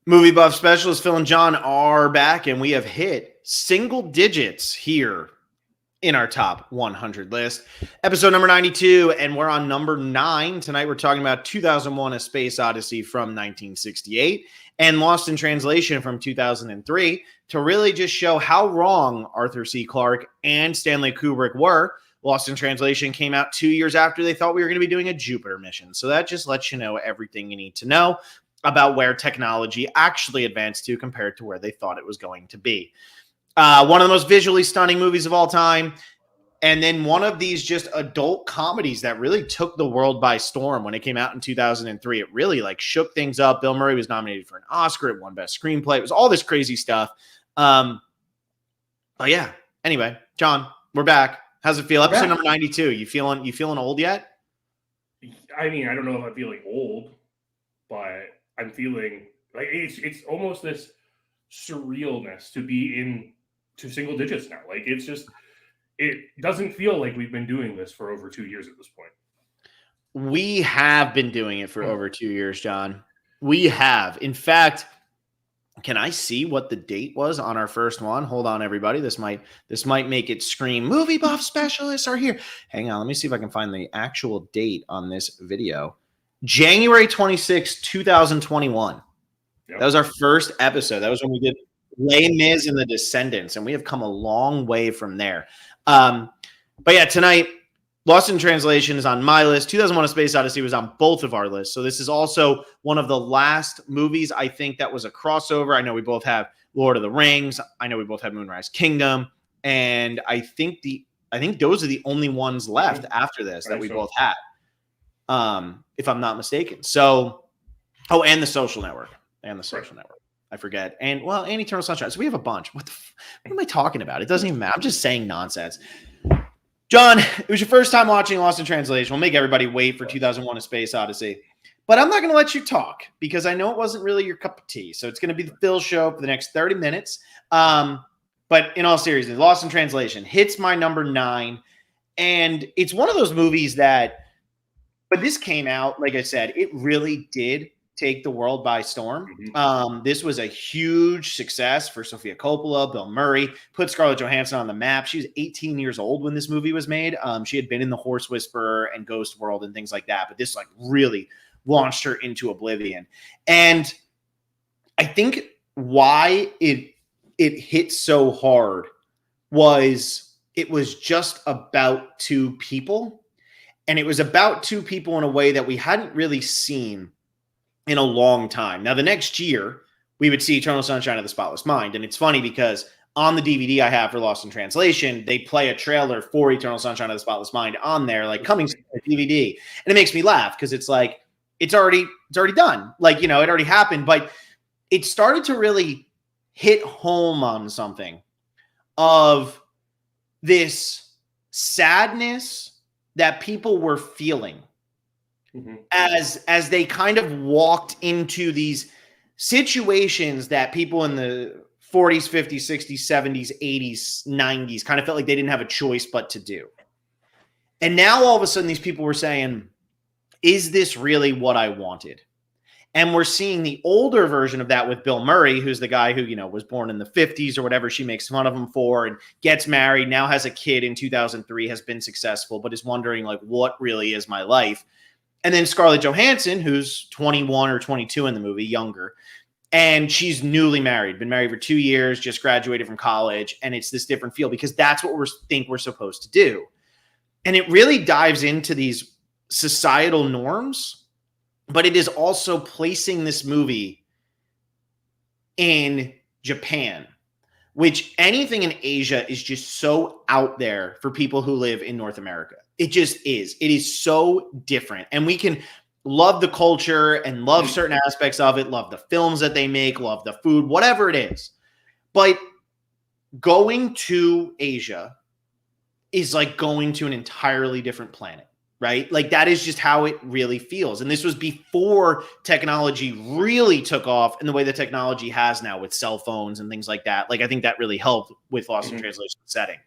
Movie buff specialist Phil and John are back, and we have hit single digits here in our top 100 list. Episode number 92, and we're on number 9. Tonight we're talking about 2001: A Space Odyssey from 1968 and Lost in Translation from 2003 to really just show how wrong Arthur C. Clarke and Stanley Kubrick were. Lost in Translation came out 2 years after they thought we were going to be doing a Jupiter mission. So that just lets you know everything you need to know about where technology actually advanced to compared to where they thought it was going to be. One of the most visually stunning movies of all time. And then one of these just adult comedies that really took the world by storm when it came out in 2003. It really shook things up. Bill Murray was nominated for an Oscar. It won Best Screenplay. It was all this crazy stuff. But yeah, anyway, John, we're back. How's it feel? Episode number 92. You feeling old yet? I mean, I don't know if I'm feeling old, but I'm feeling like it's almost this surrealness to be into single digits now. Like it doesn't feel like we've been doing this for over 2 years at this point. We have been doing it for over 2 years, John. We have. In fact, can I see what the date was on our first one? Hold on, everybody. This might make it scream. Movie buff specialists are here. Hang on. Let me see if I can find the actual date on this video. January 26, 2021. Yep. That was our first episode. That was when we did Les Mis and the Descendants, and we have come a long way from there. But yeah, tonight, Lost in Translation is on my list. 2001: A Space Odyssey was on both of our lists. So this is also one of the last movies I think that was a crossover. I know we both have Lord of the Rings. I know we both have Moonrise Kingdom. And I think those are the only ones left after this that we both had. If I'm not mistaken. So, and The Social Network. Network. I forget. And, and Eternal Sunshine. So we have a bunch. What am I talking about? It doesn't even matter. I'm just saying nonsense. John, it was your first time watching Lost in Translation. We'll make everybody wait for 2001: A Space Odyssey. But I'm not going to let you talk because I know it wasn't really your cup of tea. So it's going to be the Phil show for the next 30 minutes. But in all seriousness, Lost in Translation hits my number 9. And it's one of those movies that, but this came out, like I said, it really did take the world by storm. Mm-hmm. This was a huge success for Sofia Coppola, Bill Murray, put Scarlett Johansson on the map. She was 18 years old when this movie was made. She had been in The Horse Whisperer and Ghost World and things like that, but this really launched her into oblivion. And I think why it hit so hard was it was just about two people. And it was about two people in a way that we hadn't really seen in a long time. Now, the next year, we would see Eternal Sunshine of the Spotless Mind. And it's funny because on the DVD I have for Lost in Translation, they play a trailer for Eternal Sunshine of the Spotless Mind on there, coming to the DVD. And it makes me laugh because it's it's already done. It already happened. But it started to really hit home on something of this sadness that people were feeling as they kind of walked into these situations that people in the 40s, 50s, 60s, 70s, 80s, 90s kind of felt like they didn't have a choice but to do. And now all of a sudden these people were saying, is this really what I wanted? And we're seeing the older version of that with Bill Murray, who's the guy who, was born in the 50s or whatever she makes fun of him for, and gets married, now has a kid in 2003, has been successful, but is wondering, what really is my life? And then Scarlett Johansson, who's 21 or 22 in the movie, younger, and she's newly married, been married for 2 years, just graduated from college, and it's this different feel because that's what we think we're supposed to do. And it really dives into these societal norms, but it is also placing this movie in Japan, which anything in Asia is just so out there for people who live in North America. It just is. It is so different. And we can love the culture and love certain aspects of it, love the films that they make, love the food, whatever it is. But going to Asia is like going to an entirely different planet. Right? That is just how it really feels. And this was before technology really took off in the way that technology has now with cell phones and things like that. I think that really helped with Lost in Translation setting.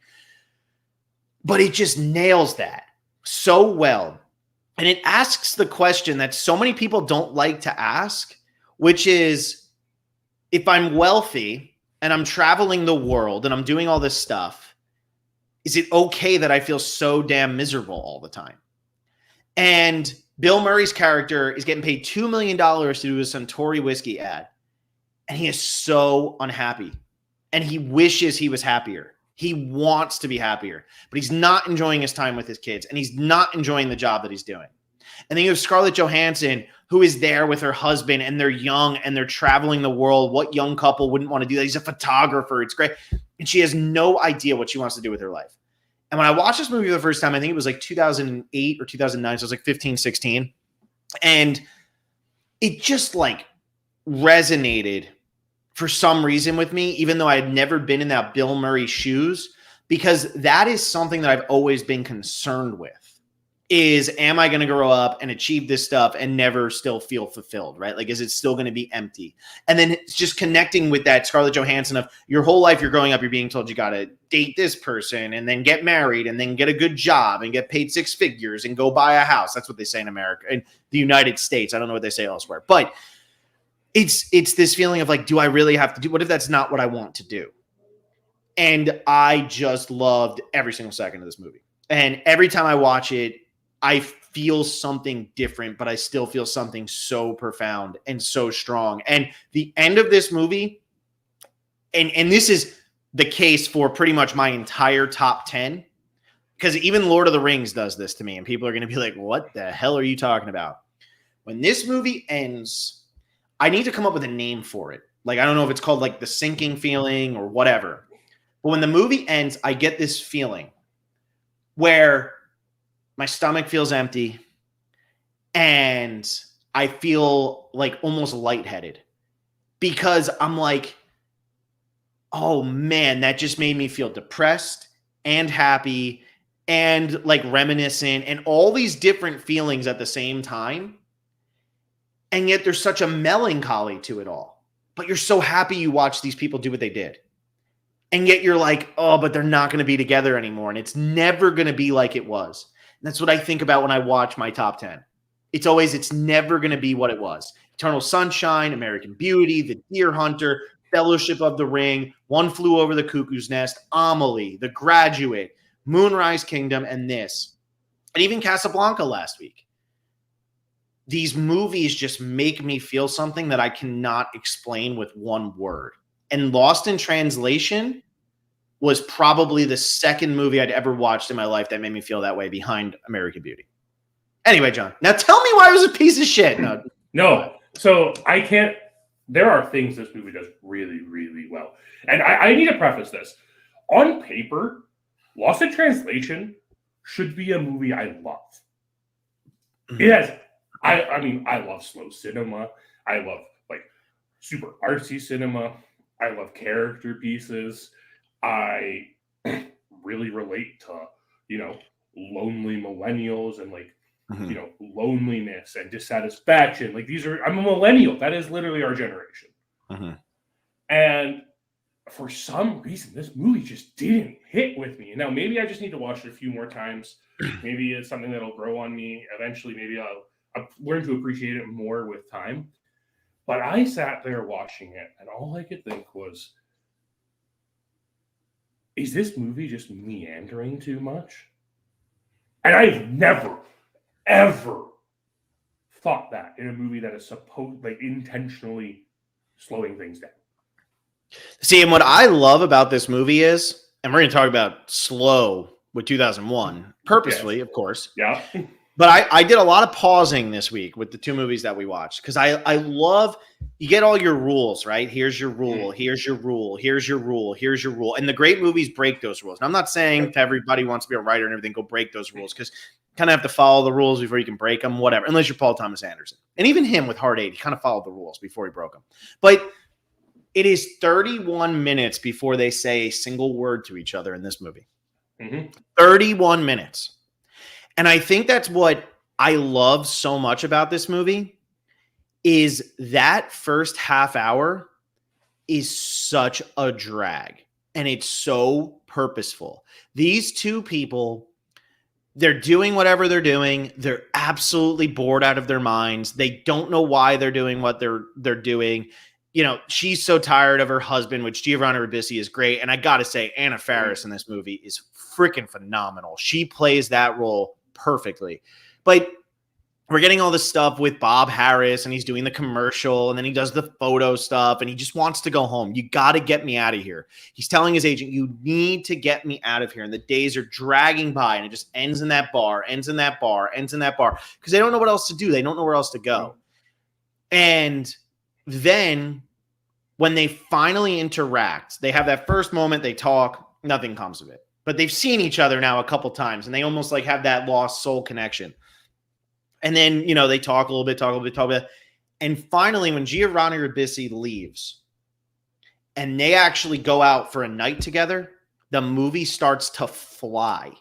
But it just nails that so well. And it asks the question that so many people don't like to ask, which is, if I'm wealthy and I'm traveling the world and I'm doing all this stuff, is it okay that I feel so damn miserable all the time? And Bill Murray's character is getting paid $2 million to do a Suntory whiskey ad. And he is so unhappy. And he wishes he was happier. He wants to be happier, but he's not enjoying his time with his kids. And he's not enjoying the job that he's doing. And then you have Scarlett Johansson, who is there with her husband, and they're young and they're traveling the world. What young couple wouldn't want to do that? He's a photographer. It's great. And she has no idea what she wants to do with her life. And when I watched this movie for the first time, I think it was like 2008 or 2009. So it was like 15, 16. And it just like resonated for some reason with me, even though I had never been in that Bill Murray shoes, because that is something that I've always been concerned with. Is, am I going to grow up and achieve this stuff and never still feel fulfilled, right? Like, is it still going to be empty? And then it's just connecting with that Scarlett Johansson of your whole life, you're growing up, you're being told you got to date this person and then get married and then get a good job and get paid 6 figures and go buy a house. That's what they say in America, in the United States. I don't know what they say elsewhere, but it's this feeling of like, do I really have to do, what if that's not what I want to do? And I just loved every single second of this movie. And every time I watch it, I feel something different, but I still feel something so profound and so strong. And the end of this movie, and this is the case for pretty much my entire top 10, because even Lord of the Rings does this to me, and people are going to be like, what the hell are you talking about? When this movie ends, I need to come up with a name for it. Like, I don't know if it's called like the sinking feeling or whatever. But when the movie ends, I get this feeling where my stomach feels empty and I feel like almost lightheaded because I'm like, oh man, that just made me feel depressed and happy and like reminiscent and all these different feelings at the same time. And yet there's such a melancholy to it all, but you're so happy you watch these people do what they did. And yet you're like, oh, but they're not going to be together anymore. And it's never going to be like it was. That's what I think about when I watch my top 10. It's never going to be what it was. Eternal Sunshine, American Beauty, The Deer Hunter, Fellowship of the Ring, One Flew Over the Cuckoo's Nest, Amelie, The Graduate, Moonrise Kingdom, and this. And even Casablanca last week. These movies just make me feel something that I cannot explain with one word. And Lost in Translation was probably the second movie I'd ever watched in my life that made me feel that way behind American Beauty. Anyway, John, now tell me why it was a piece of shit. No. So I can't, there are things this movie does really, really well. And I need to preface this. On paper, Lost in Translation should be a movie I love. It has, I mean, I love slow cinema. I love like super artsy cinema. I love character pieces. I really relate to, lonely millennials and like, loneliness and dissatisfaction. Like I'm a millennial. That is literally our generation. And for some reason, this movie just didn't hit with me. Now, maybe I just need to watch it a few more times. Maybe it's something that'll grow on me. Eventually, maybe I'll learn to appreciate it more with time. But I sat there watching it, and all I could think was, is this movie just meandering too much? And I've never, ever thought that in a movie that is intentionally slowing things down. See, and what I love about this movie is, and we're going to talk about slow with 2001, purposefully, of course. Yeah. But I did a lot of pausing this week with the 2 movies that we watched because I love, you get all your rules, right? Here's your rule, here's your rule, here's your rule, here's your rule. And the great movies break those rules. And I'm not saying to everybody who wants to be a writer and everything, go break those rules because you kind of have to follow the rules before you can break them, whatever, unless you're Paul Thomas Anderson. And even him with Hard 8, he kind of followed the rules before he broke them. But it is 31 minutes before they say a single word to each other in this movie. 31 minutes. And I think that's what I love so much about this movie is that first half hour is such a drag and it's so purposeful. These 2 people, they're doing whatever they're doing. They're absolutely bored out of their minds. They don't know why they're doing what they're doing. you know, she's so tired of her husband, which Giovanna Ribisi is great. And I got to say, Anna Faris in this movie is freaking phenomenal. She plays that role perfectly. But we're getting all this stuff with Bob Harris, and he's doing the commercial, and then he does the photo stuff, and he just wants to go home. You got to get me out of here. He's telling his agent, you need to get me out of here. And the days are dragging by, and it just ends in that bar, ends in that bar, ends in that bar, because they don't know what else to do. They don't know where else to go. And then when they finally interact, they have that first moment, they talk, nothing comes of it. But they've seen each other now a couple times, and they almost like have that lost soul connection. And then, you know, they talk a little bit. And finally, when Giovanni Ribisi leaves and they actually go out for a night together, the movie starts to fly.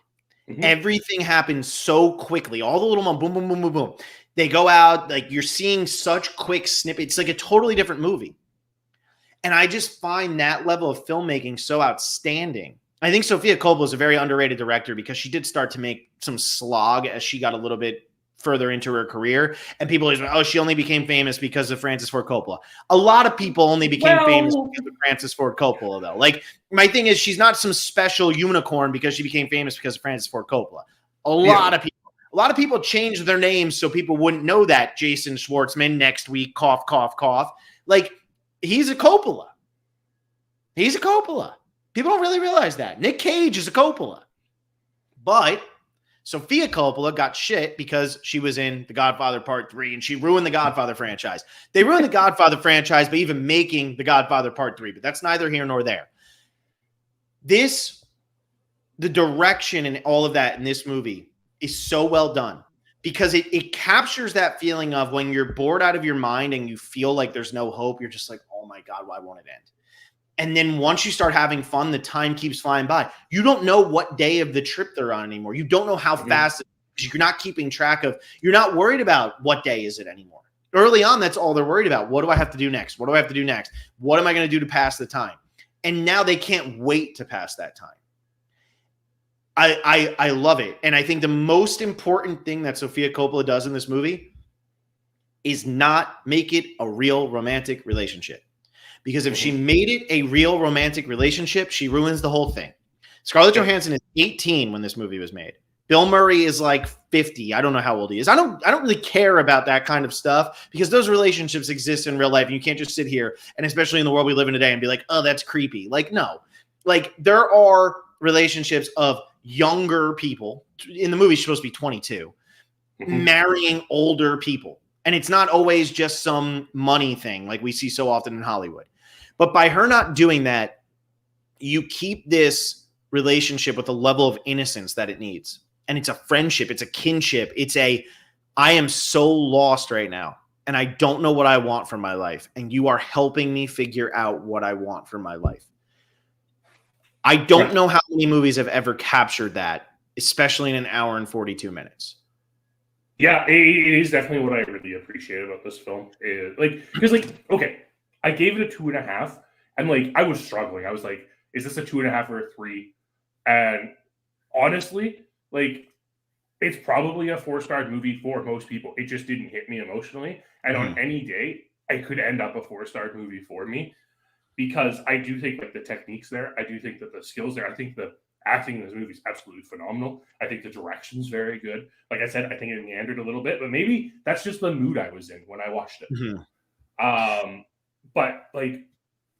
Mm-hmm. Everything happens so quickly. All the little boom, boom, boom, boom, boom. They go out, like you're seeing such quick snippets. It's like a totally different movie. And I just find that level of filmmaking so outstanding. I think Sofia Coppola is a very underrated director because she did start to make some slog as she got a little bit further into her career. And people always went, oh, she only became famous because of Francis Ford Coppola. A lot of people only became famous because of Francis Ford Coppola, though. Like, my thing is, she's not some special unicorn because she became famous because of Francis Ford Coppola. A lot of people changed their names so people wouldn't know that. Jason Schwartzman, next week, cough, cough, cough. Like, he's a Coppola. He's a Coppola. People don't really realize that. Nick Cage is a Coppola. But Sofia Coppola got shit because she was in The Godfather Part 3 and she ruined the Godfather franchise. They ruined the Godfather franchise by even making The Godfather Part 3, but that's neither here nor there. The direction and all of that in this movie is so well done because it captures that feeling of when you're bored out of your mind and you feel like there's no hope. You're just like, oh my God, why won't it end? And then once you start having fun, the time keeps flying by. You don't know what day of the trip they're on anymore. You don't know how fast, because you're not keeping track of, you're not worried about what day is it anymore. Early on, that's all they're worried about. What do I have to do next? What do I have to do next? What am I going to do to pass the time? And now they can't wait to pass that time. I love it. And I think the most important thing that Sofia Coppola does in this movie is not make it a real romantic relationship. Because if she made it a real romantic relationship, she ruins the whole thing. Scarlett Johansson is 18 when this movie was made. Bill Murray is like 50. I don't know how old he is. I don't really care about that kind of stuff because those relationships exist in real life. And you can't just sit here, and especially in the world we live in today, and be like, oh, that's creepy. Like, no. Like, there are relationships of younger people. In the movie, she's supposed to be 22. Marrying older people. And it's not always just some money thing like we see so often in Hollywood. But by her not doing that, you keep this relationship with the level of innocence that it needs. And it's a friendship. It's a kinship. I am so lost right now. And I don't know what I want from my life. And you are helping me figure out what I want from my life. I don't know how many movies have ever captured that, especially in an hour and 42 minutes. Yeah, it is definitely what I really appreciate about this film. Okay, I gave it a 2.5, and like I was struggling. I was like, is this a 2.5 or a 3? And honestly, like it's probably a 4-star movie for most people. It just didn't hit me emotionally. And on any day, I could end up a 4-star movie for me because I do think like the techniques there. I do think that the skills there. I think the acting in this movie is absolutely phenomenal. I think the direction's very good. Like I said, I think it meandered a little bit, but maybe that's just the mood I was in when I watched it. But like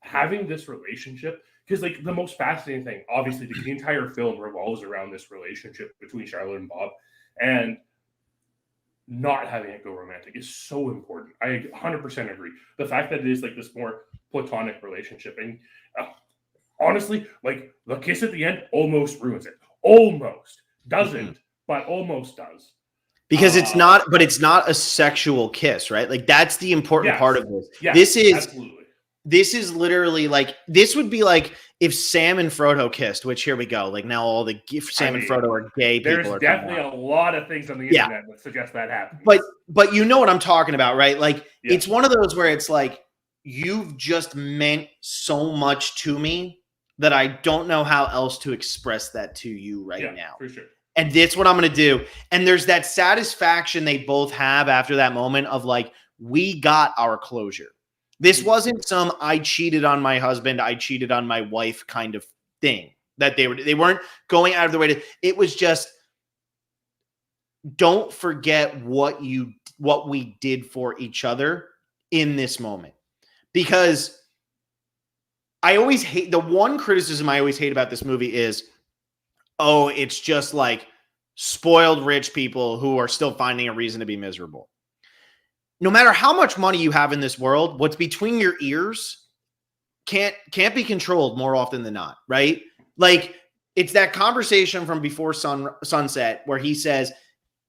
having this relationship, because like the most fascinating thing, obviously, the entire film revolves around this relationship between Charlotte and Bob, and not having it go romantic is so important. I 100% agree. The fact that it is like this more platonic relationship, and honestly, like the kiss at the end almost ruins it. Almost doesn't, but almost does. Because it's not a sexual kiss, right? Like that's the important part of this. Yes, this is literally like, this would be like if Sam and Frodo kissed, which here we go. Like now all the Sam and Frodo are gay people. There's definitely a lot of things on the internet that suggest that happens. But you know what I'm talking about, right? Like it's one of those where it's like, you've just meant so much to me that I don't know how else to express that to you now. For sure. And that's what I'm going to do. And there's that satisfaction they both have after that moment of like, we got our closure. This wasn't some I cheated on my husband, I cheated on my wife kind of thing that they weren't going out of their way to. It was just, don't forget what we did for each other in this moment. Because I always hate, the one criticism I always hate about this movie is, oh, it's just like spoiled rich people who are still finding a reason to be miserable. No matter how much money you have in this world, what's between your ears can't be controlled more often than not, right? Like, it's that conversation from Before Sunset where he says,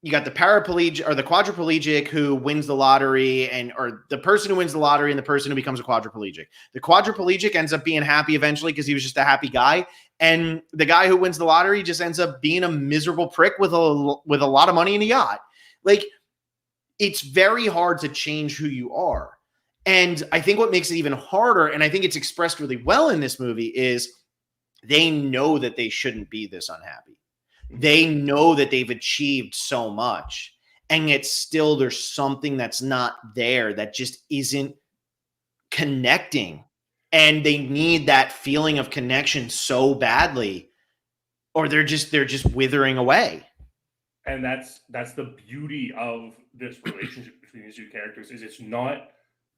you got the paraplegic or the quadriplegic who wins the lottery, or the person who wins the lottery and the person who becomes a quadriplegic. The quadriplegic ends up being happy eventually because he was just a happy guy. And the guy who wins the lottery just ends up being a miserable prick with a lot of money and a yacht. Like, it's very hard to change who you are. And I think what makes it even harder, and I think it's expressed really well in this movie, is they know that they shouldn't be this unhappy. They know that they've achieved so much, and yet still there's something that's not there, that just isn't connecting. And they need that feeling of connection so badly, or they're just withering away. And that's the beauty of this relationship between these two characters, is it's not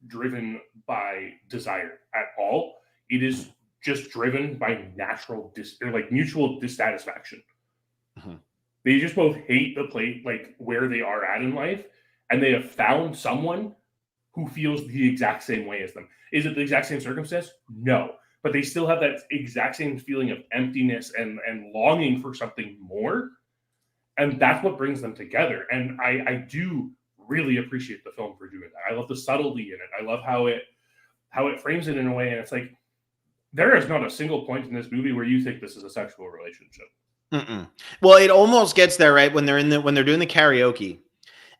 driven by desire at all. It is just driven by natural mutual dissatisfaction. Mm-hmm. They just both hate the place, like where they are at in life, and they have found someone who feels the exact same way as them. Is it the exact same circumstance? No, but they still have that exact same feeling of emptiness and longing for something more, and that's what brings them together. And I do really appreciate the film for doing that. I love the subtlety in it. I love how it frames it in a way, and it's like, there is not a single point in this movie where you think this is a sexual relationship. Mm-mm. Well, it almost gets there, right? When they're doing the karaoke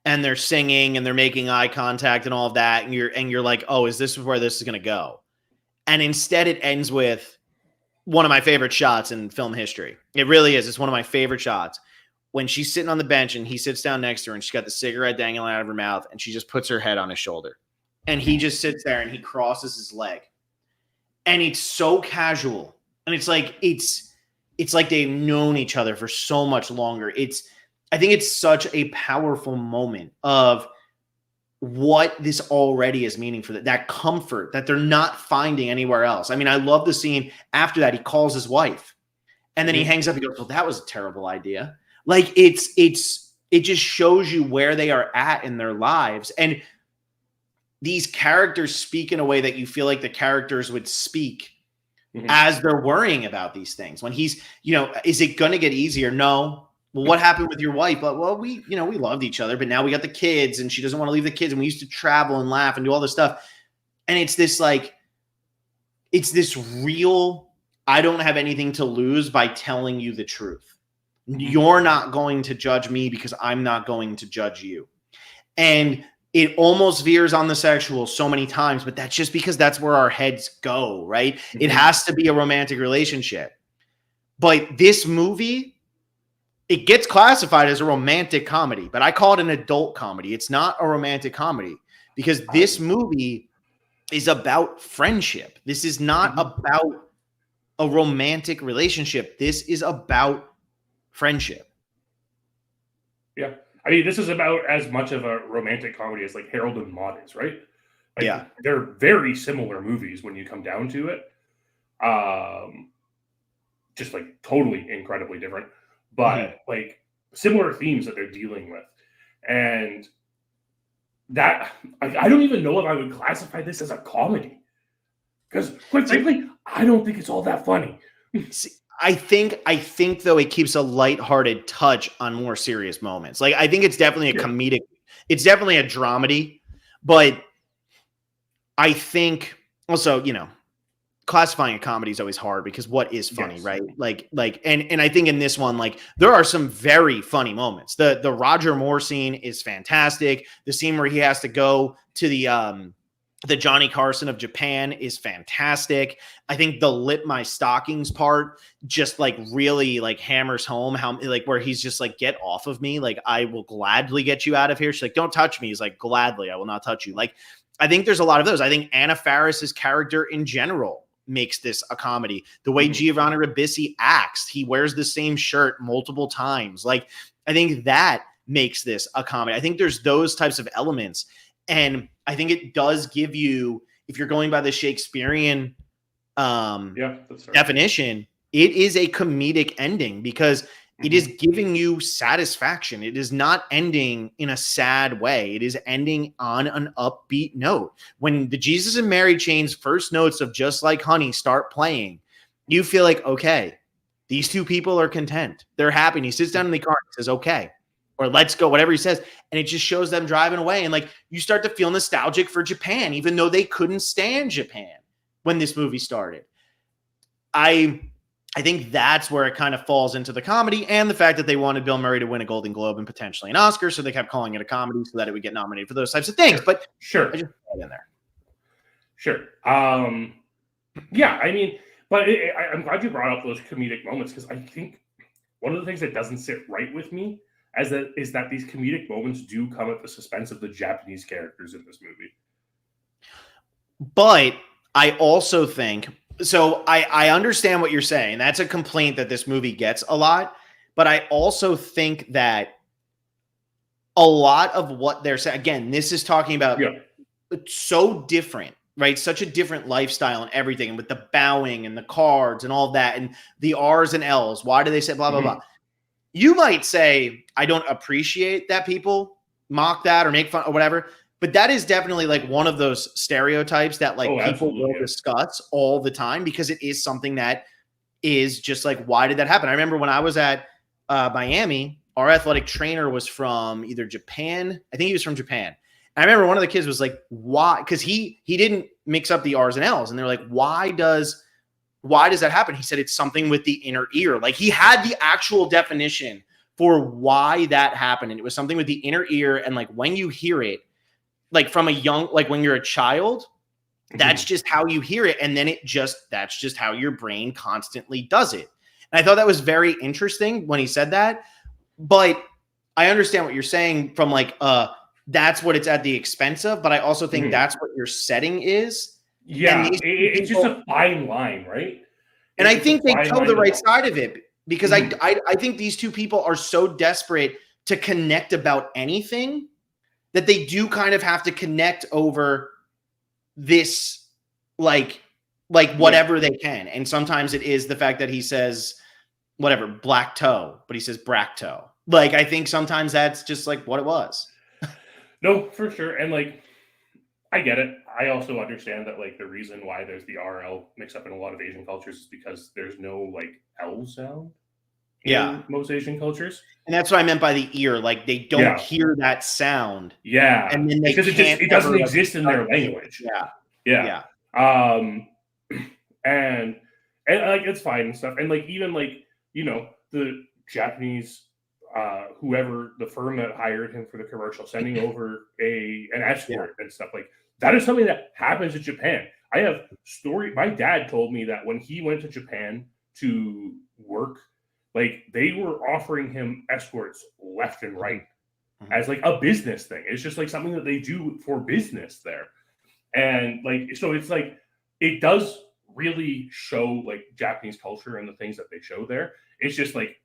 and they're singing and they're making eye contact and all of that, and you're like, oh, is this where this is going to go? And instead it ends with one of my favorite shots in film history. It really is. It's one of my favorite shots. When she's sitting on the bench and he sits down next to her and she's got the cigarette dangling out of her mouth and she just puts her head on his shoulder. And he just sits there and he crosses his leg. And it's so casual. And it's like they've known each other for so much longer. I think it's such a powerful moment of what this already is meaning for them. That comfort that they're not finding anywhere else. I mean, I love the scene after that. He calls his wife and then he hangs up and goes, well, that was a terrible idea. Like, it just shows you where they are at in their lives. And these characters speak in a way that you feel like the characters would speak as they're worrying about these things. When he's, is it going to get easier? No. Well, what happened with your wife? But, well, we loved each other, but now we got the kids and she doesn't want to leave the kids. And we used to travel and laugh and do all this stuff. And it's this real, I don't have anything to lose by telling you the truth. You're not going to judge me because I'm not going to judge you. And it almost veers on the sexual so many times, but that's just because that's where our heads go, right? Mm-hmm. It has to be a romantic relationship. But this movie, it gets classified as a romantic comedy, but I call it an adult comedy. It's not a romantic comedy because this movie is about friendship. This is not about a romantic relationship. This is about friendship. Yeah. I mean, this is about as much of a romantic comedy as like Harold and Maude is, right? Like, yeah. They're very similar movies when you come down to it. Just like totally incredibly different, but like similar themes that they're dealing with. And that, I don't even know if I would classify this as a comedy. Because quite frankly, I don't think it's all that funny. See, I think though it keeps a lighthearted touch on more serious moments. Like, I think it's definitely a comedic, it's definitely a dramedy, but I think also, classifying a comedy is always hard because what is funny, right? And I think in this one, like, there are some very funny moments. The Roger Moore scene is fantastic. The scene where he has to go to the Johnny Carson of Japan is fantastic. I think the Lit My Stockings part just like really like hammers home how, like, where he's just like, get off of me. Like, I will gladly get you out of here. She's like, don't touch me. He's like, gladly, I will not touch you. Like, I think there's a lot of those. I think Anna Faris's character in general makes this a comedy. The way Giovanni Ribisi acts, he wears the same shirt multiple times. Like, I think that makes this a comedy. I think there's those types of elements. And I think it does give you, if you're going by the Shakespearean definition, it is a comedic ending because it is giving you satisfaction. It is not ending in a sad way. It is ending on an upbeat note. When the Jesus and Mary Chain's first notes of Just Like Honey start playing, you feel like, okay, these two people are content. They're happy. And he sits down in the car and says, okay, or let's go, whatever he says. And it just shows them driving away. And like, you start to feel nostalgic for Japan, even though they couldn't stand Japan when this movie started. I think that's where it kind of falls into the comedy, and the fact that they wanted Bill Murray to win a Golden Globe and potentially an Oscar, so they kept calling it a comedy so that it would get nominated for those types of things. But sure, I just put it in there. Sure. Yeah, I mean, but I'm glad you brought up those comedic moments, because I think one of the things that doesn't sit right with me is that these comedic moments do come at the suspense of the Japanese characters in this movie. But I also think, so I understand what you're saying. That's a complaint that this movie gets a lot. But I also think that a lot of what they're saying, again, this is talking about so different, right? Such a different lifestyle and everything. And with the bowing and the cards and all that and the R's and L's, why do they say blah, blah, blah? You might say, I don't appreciate that people mock that or make fun or whatever. But that is definitely like one of those stereotypes that like people will discuss all the time, because it is something that is just like, why did that happen? I remember when I was at Miami, our athletic trainer was from either Japan. I think he was from Japan. And I remember one of the kids was like, why? Because he didn't mix up the R's and L's. And they're like, why does that happen? He said, it's something with the inner ear. Like, he had the actual definition for why that happened. And it was something with the inner ear. And like, when you hear it, like from a young, like when you're a child, that's just how you hear it. And then that's just how your brain constantly does it. And I thought that was very interesting when he said that, but I understand what you're saying from like, that's what it's at the expense of, but I also think that's what your setting is. Yeah. It's just a fine line, right? And I think they toe the right side of it, because I think these two people are so desperate to connect about anything that they do kind of have to connect over this, like whatever they can. And sometimes it is the fact that he says, whatever, black toe, but he says brack toe. Like, I think sometimes that's just like what it was. No, for sure. And like, I get it. I also understand that like the reason why there's the RL mix up in a lot of Asian cultures is because there's no like L sound. In most Asian cultures. And that's what I meant by the ear. Like, they don't hear that sound. Yeah. And then because it doesn't exist in their language. Yeah. And like, it's fine and stuff. And like, even like, you know, the Japanese, whoever the firm that hired him for the commercial, sending over an escort and stuff, like that is something that happens in Japan. I have my dad told me that when he went to Japan to work, like they were offering him escorts left and right as like a business thing. It's just like something that they do for business there. And like, so it's like, it does really show like Japanese culture and the things that they show there. It's just like,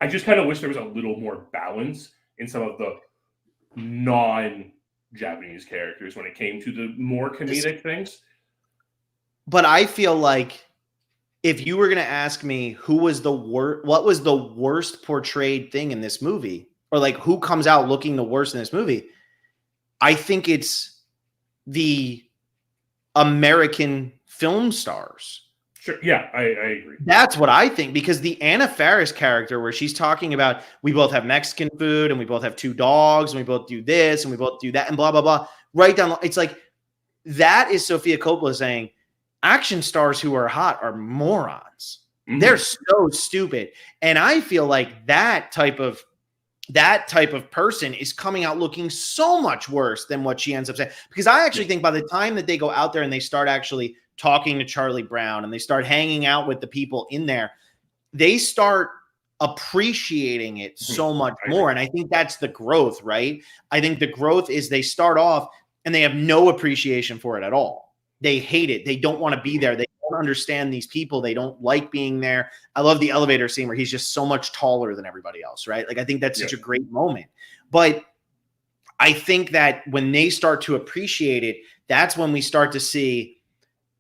I just kind of wish there was a little more balance in some of the non-Japanese characters when it came to the more comedic things. But I feel like, if you were going to ask me what was the worst portrayed thing in this movie, or like who comes out looking the worst in this movie, I think it's the American film stars. Sure. Yeah, I agree. That's what I think, because the Anna Faris character, where she's talking about, we both have Mexican food and we both have two dogs and we both do this and we both do that and blah, blah, blah. Right down. It's like, that is Sofia Coppola saying, action stars who are hot are morons. They're so stupid. And I feel like that type of person is coming out looking so much worse than what she ends up saying. Because I actually think by the time that they go out there and they start actually talking to Charlie Brown and they start hanging out with the people in there, they start appreciating it so much more. And I think that's the growth, right? I think the growth is they start off and they have no appreciation for it at all. They hate it. They don't want to be there. They don't understand these people. They don't like being there. I love the elevator scene where he's just so much taller than everybody else, right? Like, I think that's such a great moment. But I think that when they start to appreciate it, that's when we start to see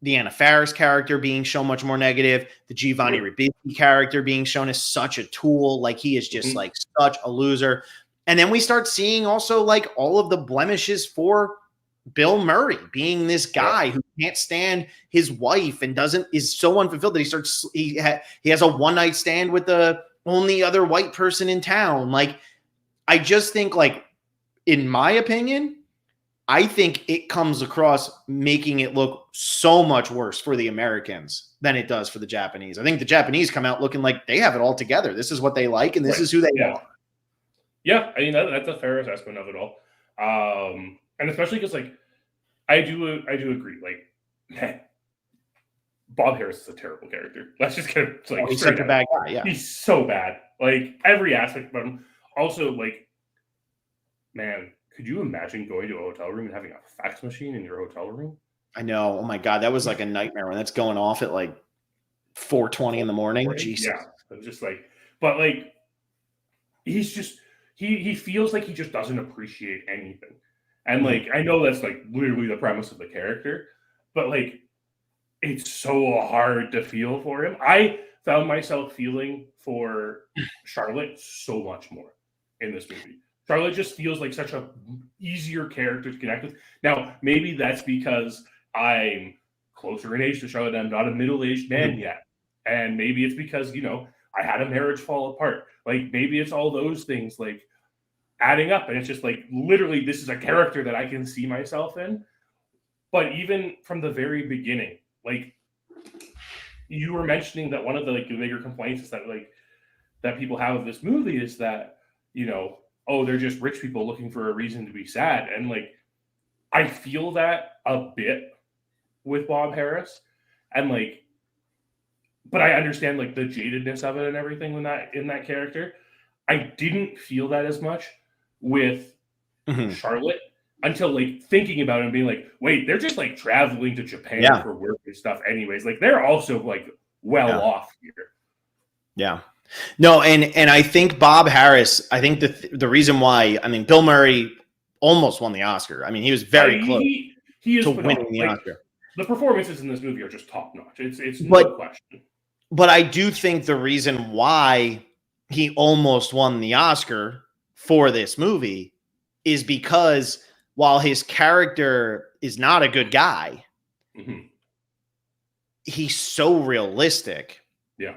the Anna Faris character being shown much more negative, the Giovanni Ribisi character being shown as such a tool, like he is just like such a loser. And then we start seeing also like all of the blemishes for Bill Murray being this guy who can't stand his wife and is so unfulfilled that he has a one-night stand with the only other white person in town. Like, I just think, like, in my opinion, I think it comes across making it look so much worse for the Americans than it does for the Japanese. I think the Japanese come out looking like they have it all together. This is what they like, and this is who they are. Yeah, I mean, that's a fair assessment of it all. And especially because, like, I do agree. Like, man, Bob Harris is a terrible character. Let's just get it, like, he's such a bad guy. Yeah, he's so bad. Like, every aspect of him. Also, like, man, could you imagine going to a hotel room and having a fax machine in your hotel room? I know. Oh my God, that was like a nightmare when that's going off at like 4:20 in the morning. Jesus. Yeah, I'm just like, but like, he's just he feels like he just doesn't appreciate anything, and like, I know that's like literally the premise of the character, but like, it's so hard to feel for him. I found myself feeling for Charlotte so much more in this movie. Charlotte just feels like such a easier character to connect with. Now, maybe that's because I'm closer in age to Charlotte. I'm not a middle-aged man yet. And maybe it's because, you know, I had a marriage fall apart. Like, maybe it's all those things, like, adding up. And it's just like, literally, this is a character that I can see myself in. But even from the very beginning, like, you were mentioning that one of the, like, the bigger complaints is that, like, that people have of this movie is that, you know, oh, they're just rich people looking for a reason to be sad. And like, I feel that a bit with Bob Harris. And like, but I understand like the jadedness of it and everything in that character. I didn't feel that as much with Charlotte until like thinking about it and being like, wait, they're just like traveling to Japan for work and stuff anyways. Like, they're also like off here. Yeah. No, and I think Bob Harris, I think the reason why, I mean, Bill Murray almost won the Oscar. I mean, he was very close he is to winning the Oscar. The performances in this movie are just top notch. It's no question. But I do think the reason why he almost won the Oscar for this movie is because while his character is not a good guy, he's so realistic. Yeah.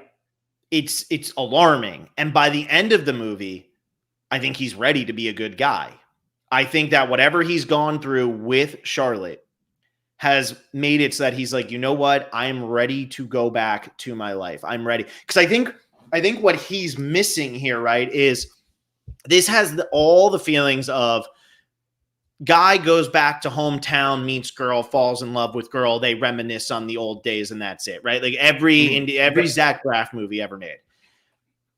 It's alarming. And by the end of the movie, I think he's ready to be a good guy. I think that whatever he's gone through with Charlotte has made it so that he's like, you know what? I'm ready to go back to my life. I'm ready. Because I think what he's missing here, right, is this has all the feelings of guy goes back to hometown, meets girl, falls in love with girl. They reminisce on the old days, and that's it, right? Like every Zach Braff movie ever made.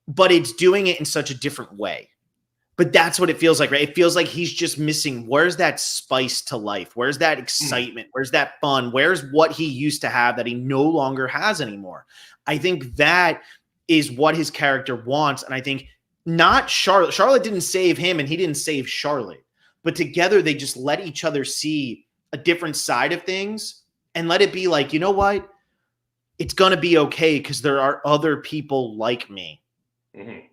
But it's doing it in such a different way. But that's what it feels like, right? It feels like he's just missing. Where's that spice to life? Where's that excitement? Where's that fun? Where's what he used to have that he no longer has anymore? I think that is what his character wants. And I think not Charlotte. Charlotte didn't save him, and he didn't save Charlotte. But together, they just let each other see a different side of things and let it be like, you know what? It's going to be okay because there are other people like me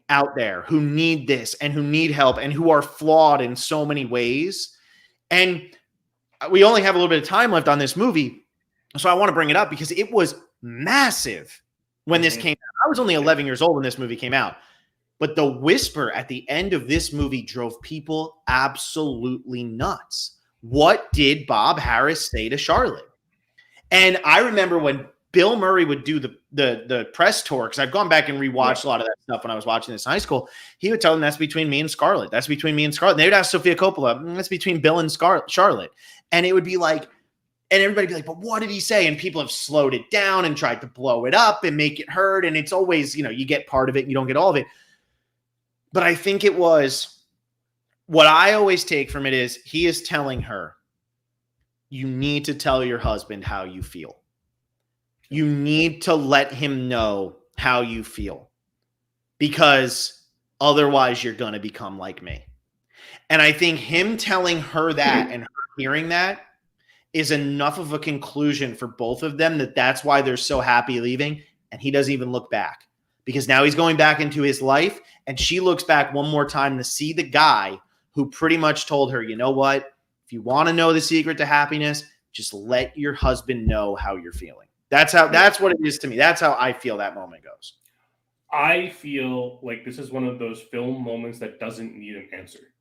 out there who need this and who need help and who are flawed in so many ways. And we only have a little bit of time left on this movie. So I want to bring it up because it was massive when this came out. I was only 11 years old when this movie came out. But the whisper at the end of this movie drove people absolutely nuts. What did Bob Harris say to Charlotte? And I remember when Bill Murray would do the press tour, because I've gone back and rewatched a lot of that stuff when I was watching this in high school. He would tell them, that's between me and Scarlett. That's between me and Scarlett. And they would ask Sofia Coppola, that's between Bill and Charlotte. And it would be like, and everybody would be like, but what did he say? And people have slowed it down and tried to blow it up and make it hurt. And it's always, you know, you get part of it and you don't get all of it. But I think it was, what I always take from it is he is telling her, you need to tell your husband how you feel. You need to let him know how you feel, because otherwise you're going to become like me. And I think him telling her that and her hearing that is enough of a conclusion for both of them that's why they're so happy leaving. And he doesn't even look back, because now he's going back into his life. And she looks back one more time to see the guy who pretty much told her, you know what? If you want to know the secret to happiness, just let your husband know how you're feeling. That's what it is to me. That's how I feel that moment goes. I feel like this is one of those film moments that doesn't need an answer.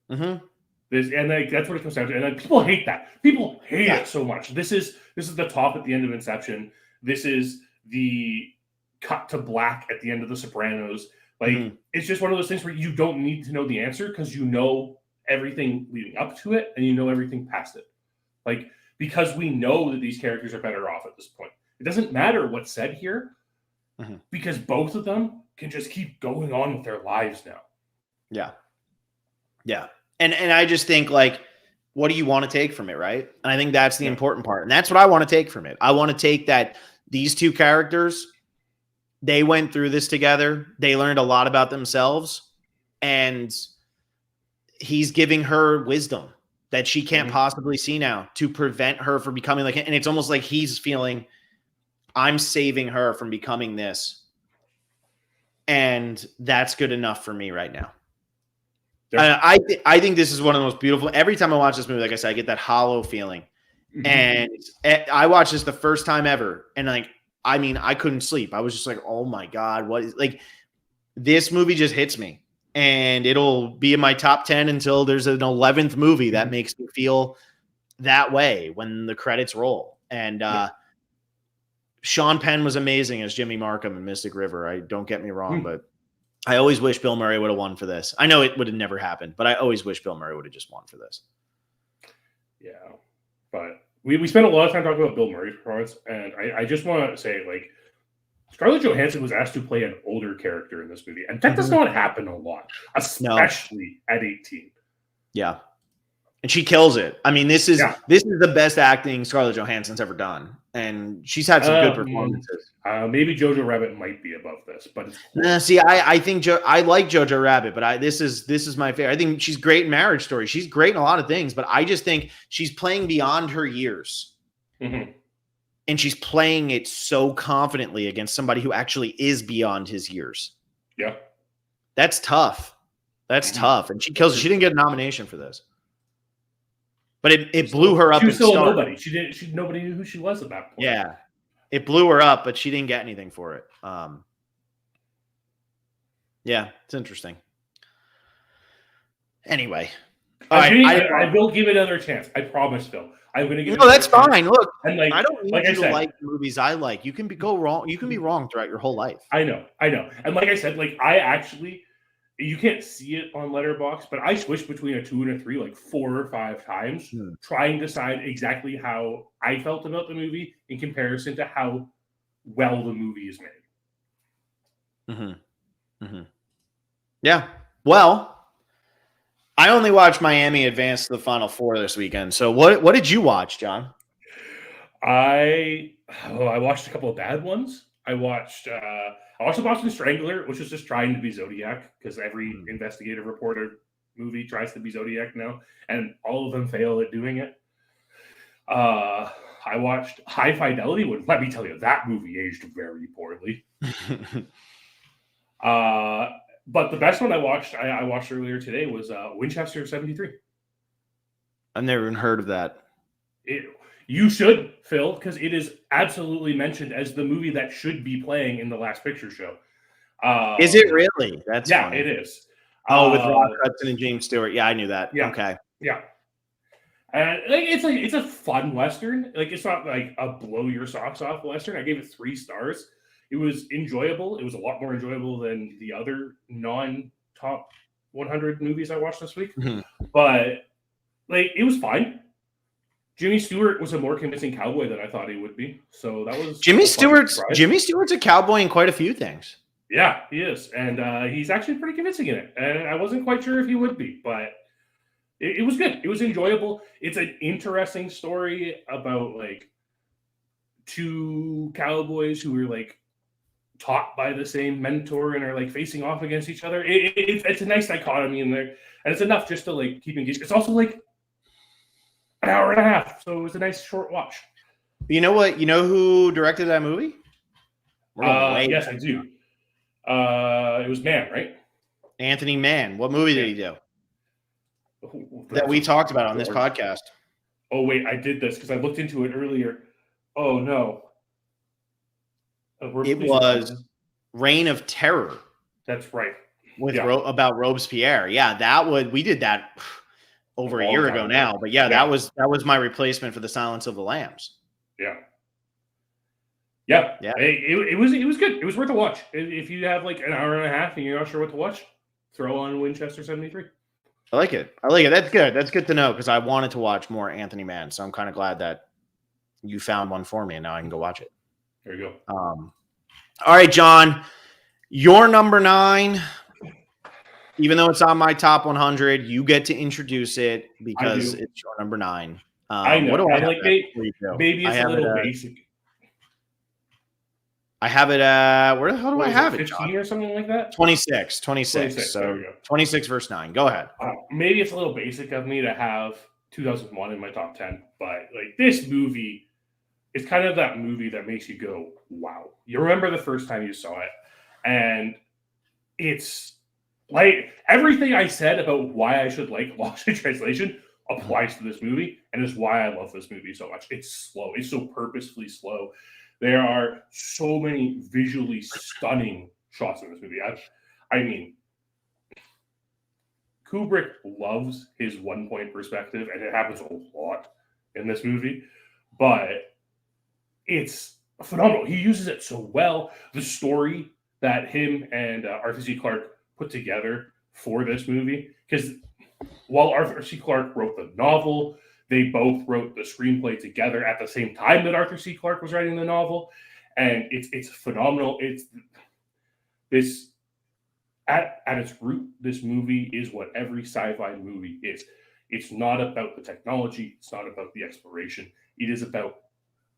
Mm-hmm. That's what it comes down to. And people hate that. People hate it so much. This is the top at the end of Inception. This is the cut to black at the end of The Sopranos. Like, it's just one of those things where you don't need to know the answer, because you know everything leading up to it and you know everything past it. Like, because we know that these characters are better off at this point. It doesn't matter what's said here, because both of them can just keep going on with their lives now. Yeah. Yeah. And I just think, like, what do you want to take from it, right? And I think that's the important part. And that's what I want to take from it. I want to take that these two characters, they went through this together. They learned a lot about themselves. And he's giving her wisdom that she can't possibly see now to prevent her from becoming like him. And it's almost like he's feeling, I'm saving her from becoming this. And that's good enough for me right now. I think this is one of the most beautiful. Every time I watch this movie, like I said, I get that hollow feeling. And I watched this the first time ever. And I couldn't sleep. I was just like, oh my God, what is, like, this movie just hits me. And it'll be in my top 10 until there's an 11th movie that makes me feel that way when the credits roll. And Sean Penn was amazing as Jimmy Markham in Mystic River. Don't get me wrong, but I always wish Bill Murray would have won for this. I know it would have never happened, but I always wish Bill Murray would have just won for this. Yeah. But we spent a lot of time talking about Bill Murray's performance, and I just want to say, like, Scarlett Johansson was asked to play an older character in this movie, and that does not happen a lot, especially at 18. Yeah. And she kills it. I mean, this is the best acting Scarlett Johansson's ever done. And she's had some good performances. Maybe Jojo Rabbit might be above this, but see, I think I like Jojo Rabbit, but this is my favorite. I think she's great in Marriage Story. She's great in a lot of things, but I just think she's playing beyond her years. And she's playing it so confidently against somebody who actually is beyond his years. Yeah. That's tough. That's tough. And she kills it. She didn't get a nomination for this. But it blew her up. She was still nobody. Nobody knew who she was at that point. Yeah. It blew her up, but she didn't get anything for it. Yeah, it's interesting. Anyway. I will give it another chance. I promise, Phil. I'm going to give it that's fine. Look, and I don't need you to like the movies I like. You can go wrong. You can be wrong throughout your whole life. I know. And like I said, like, I actually, you can't see it on Letterboxd, but I switched between a 2 and a 3 like 4 or 5 times, trying to decide exactly how I felt about the movie in comparison to how well the movie is made. Yeah. Well, I only watched Miami advance to the Final Four this weekend. So what did you watch, John? I watched a couple of bad ones. I watched The Boston Strangler, which was just trying to be Zodiac, because every investigative reporter movie tries to be Zodiac now, and all of them fail at doing it. I watched High Fidelity. Let me tell you, that movie aged very poorly. But the best one I watched earlier today was Winchester 73. I've never even heard of that. You should, Phil, because it is absolutely mentioned as the movie that should be playing in the Last Picture Show. Is it really? That's funny. It is. Oh, with Rock Hudson and James Stewart. Yeah, I knew that. Yeah. Okay. Yeah. And it's a fun Western. Like, it's not like a blow your socks off Western. I gave it 3 stars. It was enjoyable. It was a lot more enjoyable than the other non-top 100 movies I watched this week. But, like, it was fine. Jimmy Stewart was a more convincing cowboy than I thought he would be. So that was Jimmy Stewart's a cowboy in quite a few things. Yeah, he is. And he's actually pretty convincing in it. And I wasn't quite sure if he would be. But it was good. It was enjoyable. It's an interesting story about like two cowboys who were like taught by the same mentor and are like facing off against each other. It's a nice dichotomy in there, and it's enough just to like keep engaged. It's also like an hour and a half, so it was a nice short watch. You know what? You know who directed that movie? Yes, I do. It was Mann, right? Anthony Mann. What movie did he do? That we talked about on this podcast. Oh, wait, I did this because I looked into it earlier. Oh, no. It was Reign of Terror. That's right. With about Robespierre. Yeah, we did that over a year ago now. But yeah, that was my replacement for The Silence of the Lambs. Yeah. It was good. It was worth a watch. If you have like an hour and a half and you're not sure what to watch, throw on Winchester 73. I like it. That's good. That's good to know because I wanted to watch more Anthony Mann. So I'm kind of glad that you found one for me and now I can go watch it. There you go. All right, John, your number 9, even though it's on my top 100, you get to introduce it because it's your number 9. I know. What do I have? Maybe it's a little basic. I have it. Where the hell do I have it? 15 or something like that? 26. So 26 verse 9. Go ahead. Maybe it's a little basic of me to have 2001 in my top 10, but like this movie is kind of that movie that makes you go, wow. You remember the first time you saw it, and it's like everything I said about why I should like Lost in Translation applies to this movie, and is why I love this movie so much. It's slow. It's so purposefully slow. There are so many visually stunning shots in this movie. I mean, Kubrick loves his one-point perspective, and it happens a lot in this movie, but it's phenomenal. He uses it so well. The story that him and Arthur C. Clarke put together for this movie, because while Arthur C. Clarke wrote the novel, they both wrote the screenplay together at the same time that Arthur C. Clarke was writing the novel, and it's phenomenal. It's this at its root, this movie is what every sci-fi movie is. It's not about the technology. It's not about the exploration. It is about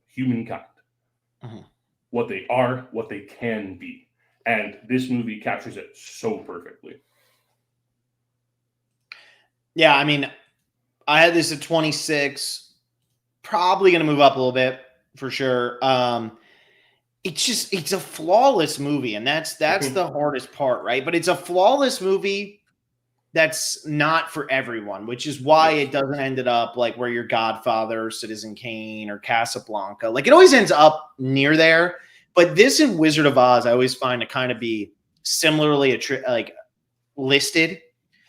humankind, what they are, what they can be, and this movie captures it so perfectly. Yeah, I mean, I had this at 26, probably going to move up a little bit for sure. It's a flawless movie, and that's the hardest part, right? But it's a flawless movie that's not for everyone, which is why it doesn't end up like where your Godfather or Citizen Kane or Casablanca, like it always ends up near there. But this and Wizard of Oz, I always find to kind of be similarly listed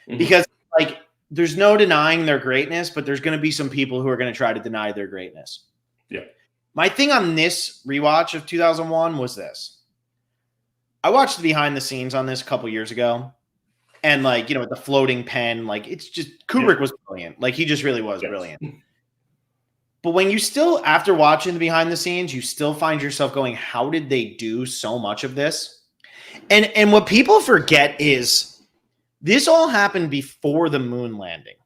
because like there's no denying their greatness, but there's going to be some people who are going to try to deny their greatness. Yeah. My thing on this rewatch of 2001 was this. I watched the behind the scenes on this a couple years ago. And like, with the floating pen, like it's just Kubrick was brilliant. Like he just really was brilliant. But when you still, after watching the behind the scenes, you still find yourself going, how did they do so much of this? And what people forget is this all happened before the moon landing.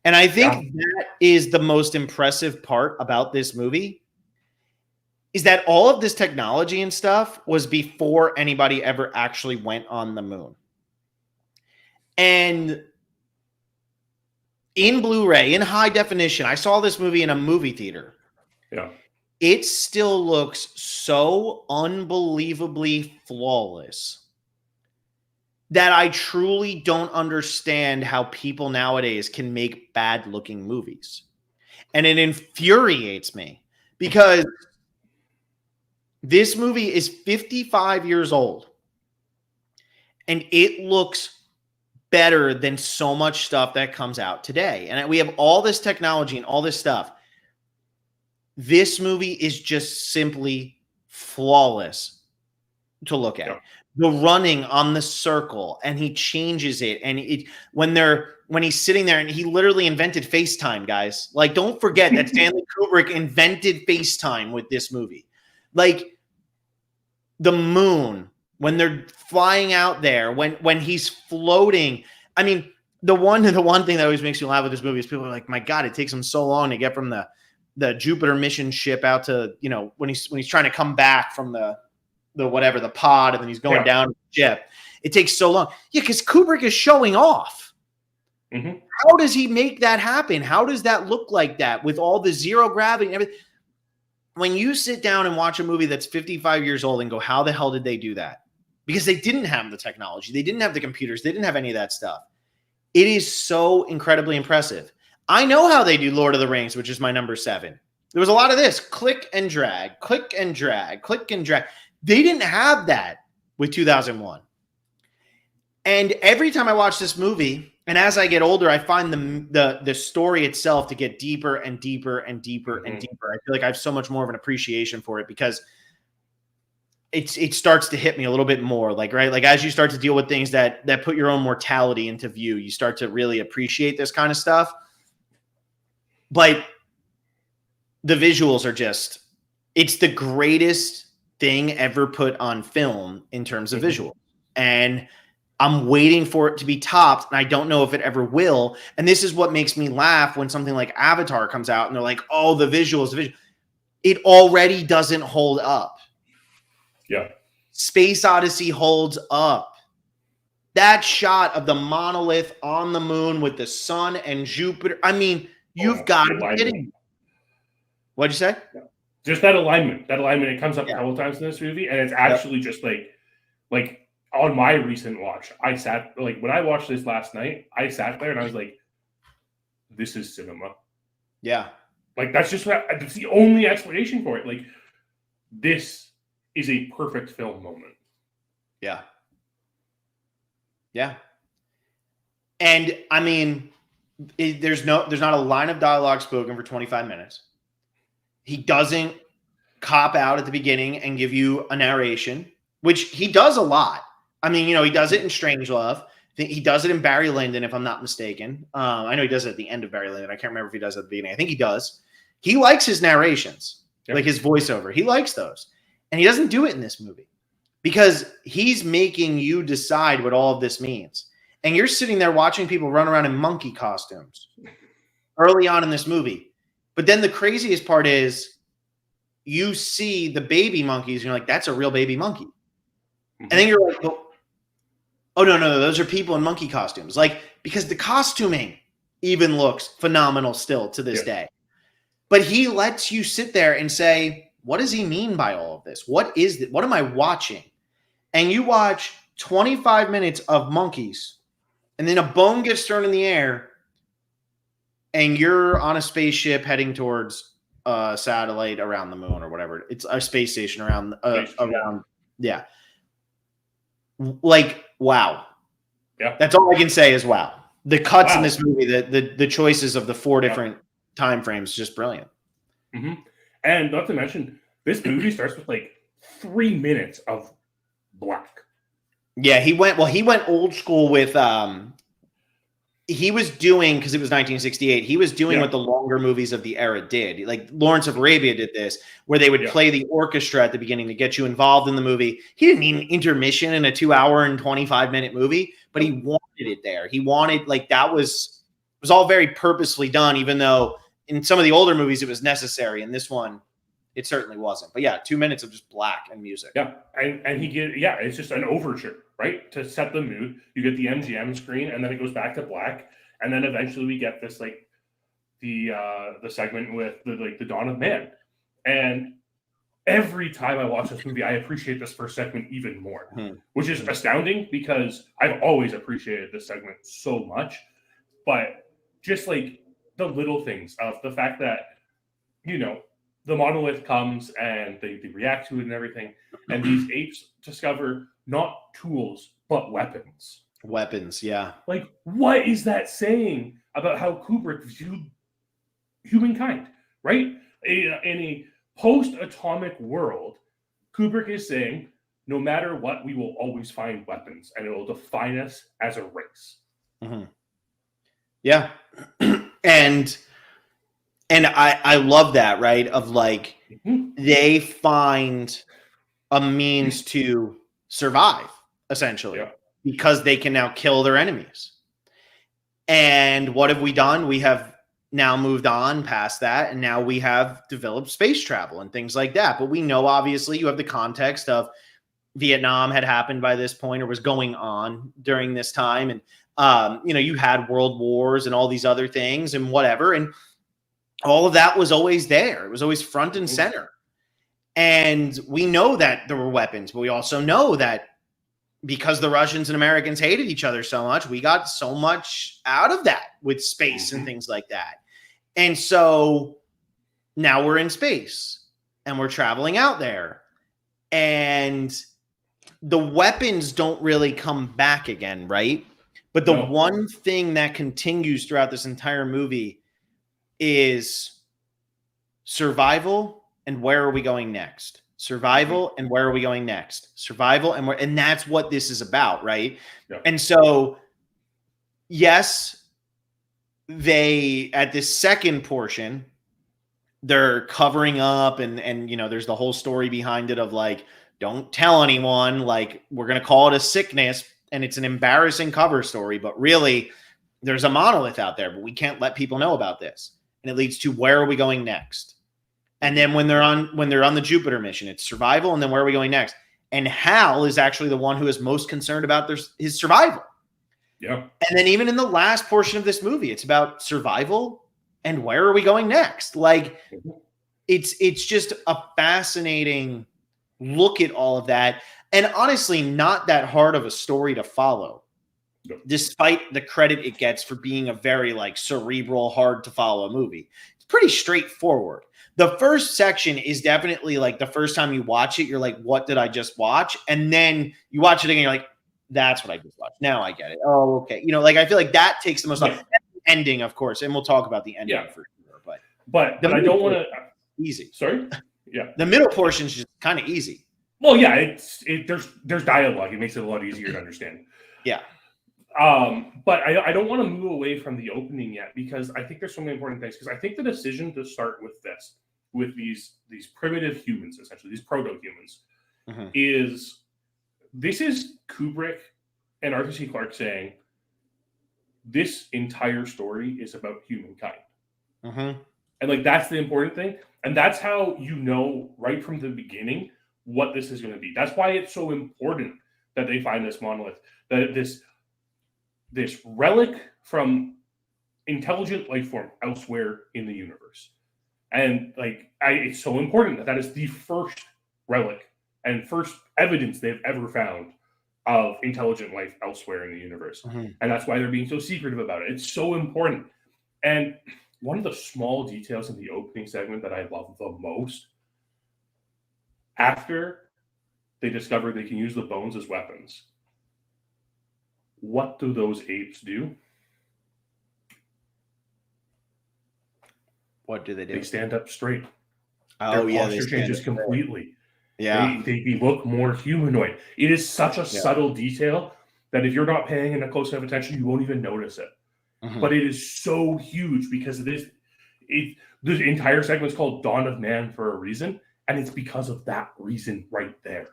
And I think that is the most impressive part about this movie is that all of this technology and stuff was before anybody ever actually went on the moon. And in Blu-ray, in high definition, I saw this movie in a movie theater. Yeah. It still looks so unbelievably flawless that I truly don't understand how people nowadays can make bad-looking movies. And it infuriates me because this movie is 55 years old and it looks better than so much stuff that comes out today. And we have all this technology and all this stuff. This movie is just simply flawless to look at. Yeah. The running on the circle, and he changes it. And when he's sitting there, and he literally invented FaceTime, guys. Like, don't forget that Stanley Kubrick invented FaceTime with this movie. Like, the moon, when they're flying out there, when he's floating. I mean, the one thing that always makes me laugh with this movie is people are like, my God, it takes them so long to get from the Jupiter mission ship out to, when he's trying to come back from the pod, and then he's going down the ship. It takes so long. Yeah, because Kubrick is showing off. Mm-hmm. How does he make that happen? How does that look like that with all the zero gravity and everything? When you sit down and watch a movie that's 55 years old and go, how the hell did they do that? Because they didn't have the technology. They didn't have the computers. They didn't have any of that stuff. It is so incredibly impressive. I know how they do Lord of the Rings, which is my number 7. There was a lot of this click and drag, click and drag, click and drag. They didn't have that with 2001. And every time I watch this movie, and as I get older, I find the story itself to get deeper and deeper and deeper and deeper. I feel like I have so much more of an appreciation for it because it starts to hit me a little bit more. Like, right? Like as you start to deal with things that put your own mortality into view, you start to really appreciate this kind of stuff. But the visuals are it's the greatest thing ever put on film in terms of visual. And I'm waiting for it to be topped, and I don't know if it ever will. And this is what makes me laugh when something like Avatar comes out and they're like, oh, the visuals. It already doesn't hold up. Yeah. Space Odyssey holds up. That shot of the monolith on the moon with the sun and Jupiter. I mean, you've got to be kidding me. What'd you say? Yeah. Just that alignment. It comes up a couple times in this movie, and it's actually just like on my recent watch, I sat when I watched this last night, I sat there and I was like, this is cinema. Yeah. Like that's the only explanation for it. Like this is a perfect film moment. Yeah. Yeah. And I mean, there's not a line of dialogue spoken for 25 minutes. He doesn't cop out at the beginning and give you a narration, which he does a lot. I mean, he does it in Strangelove. He does it in Barry Lyndon, if I'm not mistaken. I know he does it at the end of Barry Lyndon. I can't remember if he does it at the beginning. I think he does. He likes his narrations, like his voiceover. He likes those. And he doesn't do it in this movie because he's making you decide what all of this means. And you're sitting there watching people run around in monkey costumes early on in this movie. But then the craziest part is you see the baby monkeys and you're like, that's a real baby monkey. And then you're like, oh, no, those are people in monkey costumes. Like, because the costuming even looks phenomenal still to this day. But he lets you sit there and say, what does he mean by all of this? What is it? What am I watching? And you watch 25 minutes of monkeys, and then a bone gets thrown in the air, and you're on a spaceship heading towards a satellite around the moon or whatever. It's a space station around. Yeah. Like, wow. Yeah. That's all I can say is wow. The cuts in this movie, the choices of the 4 different time frames, just brilliant. Mm-hmm. And not to mention, this movie starts with 3 minutes of black. Yeah, he went old school with he was doing, because it was 1968, he was doing what the longer movies of the era did. Like Lawrence of Arabia did this, where they would play the orchestra at the beginning to get you involved in the movie. He didn't need an intermission in a 2-hour and 25-minute movie, but he wanted it there. He wanted, that was all very purposefully done, even though in some of the older movies it was necessary. In this one, it certainly wasn't. But yeah, 2 minutes of just black and music. Yeah, and it's just an overture, right? To set the mood. You get the MGM screen, and then it goes back to black, and then eventually we get this the segment with the Dawn of Man. And every time I watch this movie, I appreciate this first segment even more, which is astounding because I've always appreciated this segment so much. But just the little things of the fact that the monolith comes and they react to it and everything. And these apes discover not tools, but weapons. Weapons, yeah. What is that saying about how Kubrick viewed humankind, right? In a post-atomic world, Kubrick is saying, no matter what, we will always find weapons, and it will define us as a race. Mm-hmm. Yeah. And I love that, right? Of they find a means to survive, essentially, because they can now kill their enemies. And what have we done? We have now moved on past that, and now we have developed space travel and things like that. But we know, obviously, you have the context of Vietnam had happened by this point or was going on during this time. And, you had world wars and all these other things and whatever. And all of that was always there. It was always front and center. And we know that there were weapons, but we also know that because the Russians and Americans hated each other so much, we got so much out of that with space and things like that. And so now we're in space and we're traveling out there, and the weapons don't really come back again, right? But the one thing that continues throughout this entire movie is survival and where are we going next? Survival and where are we going next? Survival and that's what this is about, right? Yeah. And so, yes, they at this second portion, they're covering up and there's the whole story behind it of like, don't tell anyone, like we're gonna call it a sickness, and it's an embarrassing cover story, but really there's a monolith out there, but we can't let people know about this. And it leads to where are we going next? And then when they're on the Jupiter mission, it's survival. And then where are we going next? And Hal is actually the one who is most concerned about his survival. Yeah. And then even in the last portion of this movie, it's about survival and where are we going next? Like it's just a fascinating look at all of that. And honestly, not that hard of a story to follow, despite the credit it gets for being a very like cerebral, hard to follow movie. It's pretty straightforward. The first section is definitely like the first time you watch it, you're like, what did I just watch? And then you watch it again, you're like, that's what I just watched. Now I get it. Oh, okay. Like I feel like that takes the most time. Ending, of course, and we'll talk about the ending for sure. But I don't want to easy. Sorry? Yeah. The middle portion is just kind of easy. Well, yeah, there's dialogue. It makes it a lot easier to understand. Yeah. But I don't want to move away from the opening yet, because I think there's so many important things. Because I think the decision to start with these primitive humans, essentially these proto-humans, is Kubrick and Arthur C. Clarke saying this entire story is about humankind. And like that's the important thing, and that's how right from the beginning what this is going to be. That's why it's so important that they find this monolith, that this relic from intelligent life form elsewhere in the universe. And it's so important that is the first relic and first evidence they've ever found of intelligent life elsewhere in the universe. And that's why they're being so secretive about it. It's so important. And one of the small details in the opening segment that I love the most, after they discover they can use the bones as weapons, what do those apes do? What do they do? They stand up straight. Oh, Their posture changes completely. Yeah. They look more humanoid. It is such a subtle detail that if you're not paying enough close enough attention, you won't even notice it. But it is so huge because the entire segment is called Dawn of Man for a reason, and it's because of that reason right there.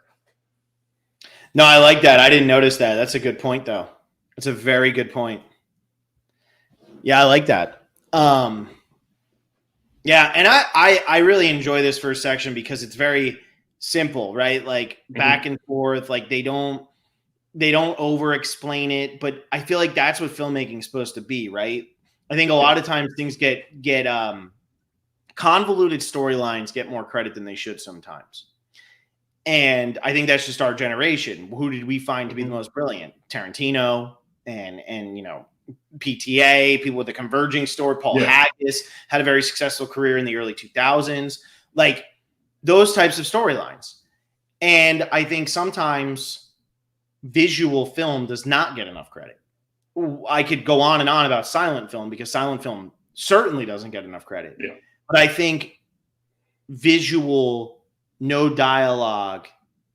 No, I like that. I didn't notice that. That's a good point, though. It's a very good point. Yeah, I like that. Yeah, and I really enjoy this first section because it's very simple, right? Like back and forth. Like they don't over explain it, but I feel like that's what filmmaking is supposed to be, right? I think a lot of times things get convoluted storylines get more credit than they should sometimes. And I think that's just our generation. Who did we find to be the most brilliant? Tarantino and PTA, people with a converging story. Paul Haggis had a very successful career in the early 2000s. Like those types of storylines. And I think sometimes visual film does not get enough credit. I could go on and on about silent film because silent film certainly doesn't get enough credit. Yeah. But I think visual, no dialogue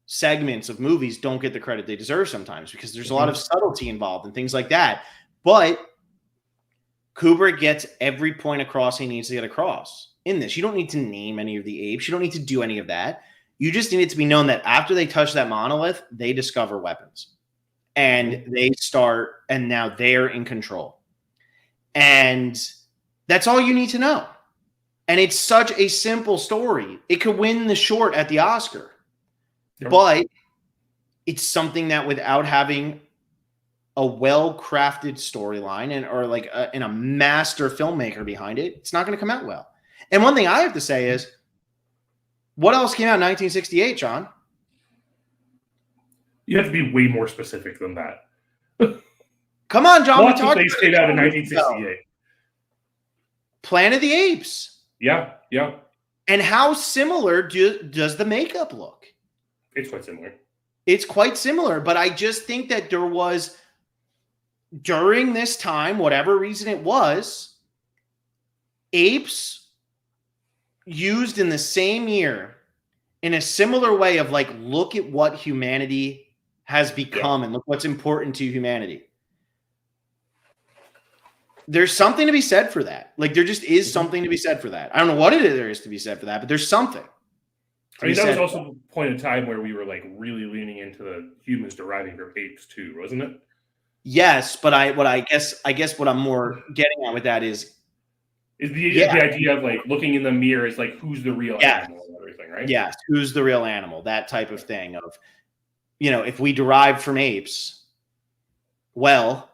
segments of movies don't get the credit they deserve sometimes because there's a lot of subtlety involved and things like that. But Kubrick gets every point across he needs to get across in this. You don't need to name any of the apes. You don't need to do any of that. You just need it to be known that after they touch that monolith, they discover weapons. And they start, and now they're in control. And that's all you need to know. And it's such a simple story. It could win the short at the Oscar. Yep. But it's something that without having a well-crafted storyline and a master filmmaker behind it, it's not going to come out well. And one thing I have to say is, what else came out in 1968, John? You have to be way more specific than that. Come on, John. Lots of things came out in 1968. Planet of the Apes. Yeah. And how similar does the makeup look? It's quite similar. It's quite similar, but I just think that there was, during this time, whatever reason it was, apes used in the same year in a similar way of like, look at what humanity has become and look what's important to humanity. There's something to be said for that. Like, there just is something to be said for that. I don't know what there is to be said for that, but there's something. I mean, that was also a point in time where we were like really leaning into the humans deriving from apes too, wasn't it? Yes, but I guess what I'm more getting at with that is the idea of like looking in the mirror is like, who's the real animal and everything, right? Yes, who's the real animal? That type of thing of, if we derived from apes, well,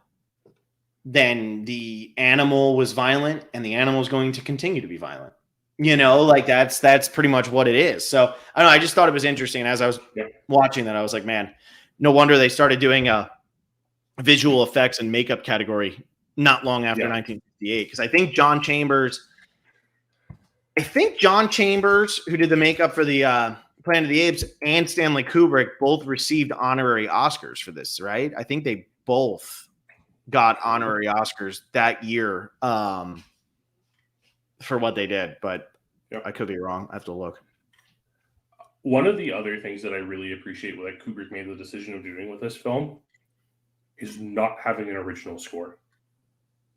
then the animal was violent and the animal is going to continue to be violent. Like that's pretty much what it is. So I don't know. I just thought it was interesting. As I was watching that, I was like, man, no wonder they started doing a visual effects and makeup category not long after 1958. Because I think John Chambers, who did the makeup for the Planet of the Apes, and Stanley Kubrick both received honorary Oscars for this, right? I think they both got honorary Oscars that year for what they did, but I could be wrong. I have to look. One of the other things that I really appreciate what Kubrick made the decision of doing with this film is not having an original score.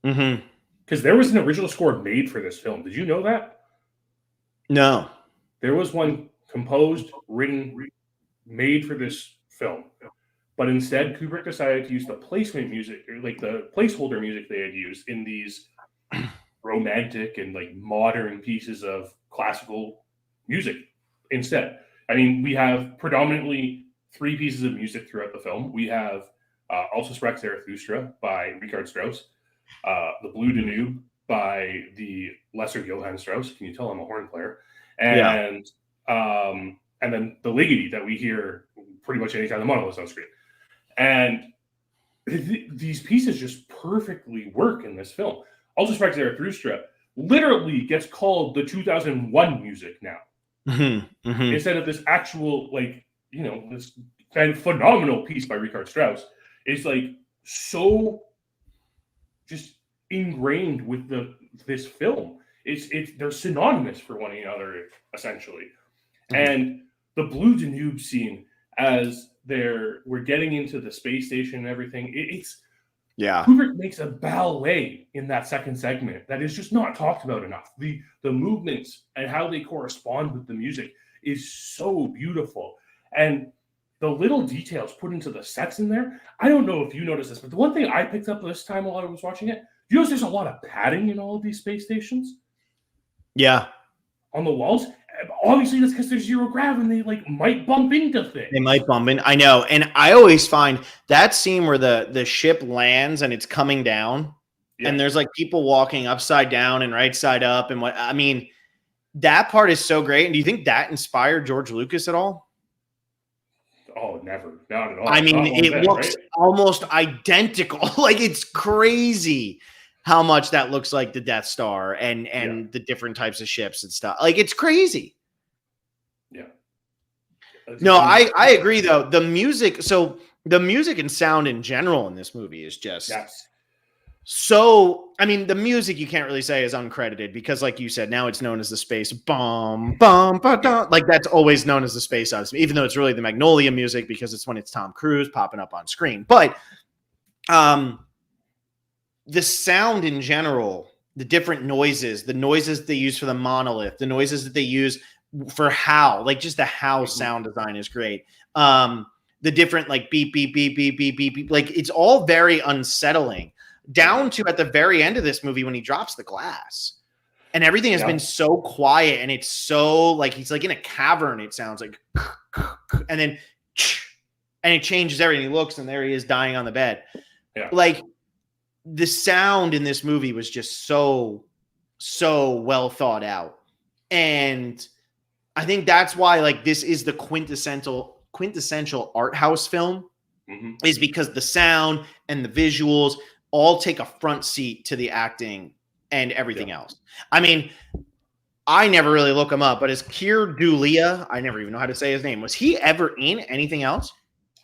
Mm-hmm. Because there was an original score made for this film. Did you know that? No. There was one composed, written, made for this film. But instead, Kubrick decided to use the placement music, or like the placeholder music they had used in these romantic and like modern pieces of classical music instead. I mean, we have predominantly 3 pieces of music throughout the film. We have Also Sprach Zarathustra by Richard Strauss, The Blue Danube by the lesser Johann Strauss. Can you tell I'm a horn player? And then the Ligeti that we hear pretty much anytime the monolith's on screen. And these pieces just perfectly work in this film. Also Sprach Zarathustra literally gets called the 2001 music now. Instead of this actual, this kind of phenomenal piece by Richard Strauss. It's like so just ingrained with this film. They're synonymous for one another, essentially. And the Blue Danube scene, as we're getting into the space station and everything, Kubrick makes a ballet in that second segment that is just not talked about enough. The movements and how they correspond with the music is so beautiful. And the little details put into the sets in there, I don't know if you noticed this, but the one thing I picked up this time while I was watching it, you notice there's a lot of padding in all of these space stations? Yeah. On the walls? Obviously, that's because there's zero gravity and they might bump into things. They might bump in. I know. And I always find that scene where the ship lands and it's coming down and there's people walking upside down and right side up. And that part is so great. And do you think that inspired George Lucas at all? Oh, never. Not at all. I mean, it looks almost identical. It's crazy how much that looks like the Death Star and the different types of ships and stuff. It's crazy. Yeah. No, I agree though. The music and sound in general in this movie is just so, the music you can't really say is uncredited because like you said, now it's known as the space bum, bum, ba-dum. That's always known as the Space Odyssey, even though it's really the Magnolia music because it's when it's Tom Cruise popping up on screen. But the sound in general, the different noises, the noises they use for the monolith, the noises that they use for HAL, just the HAL sound design is great. The different beep, beep, beep, beep, beep, beep, beep, it's all very unsettling. down to at the very end of this movie when he drops the glass. And everything has been so quiet, and it's so like he's like in a cavern, it sounds like, and then and it changes everything. He looks, and there he is dying on the bed. Yeah. Like the sound in this movie was just so well thought out. And I think that's why like this is the quintessential art house film, is because the sound and the visuals all take a front seat to the acting and everything else. I mean, I never really look him up, but is Keir Dullea, I never even know how to say his name, was he ever in anything else?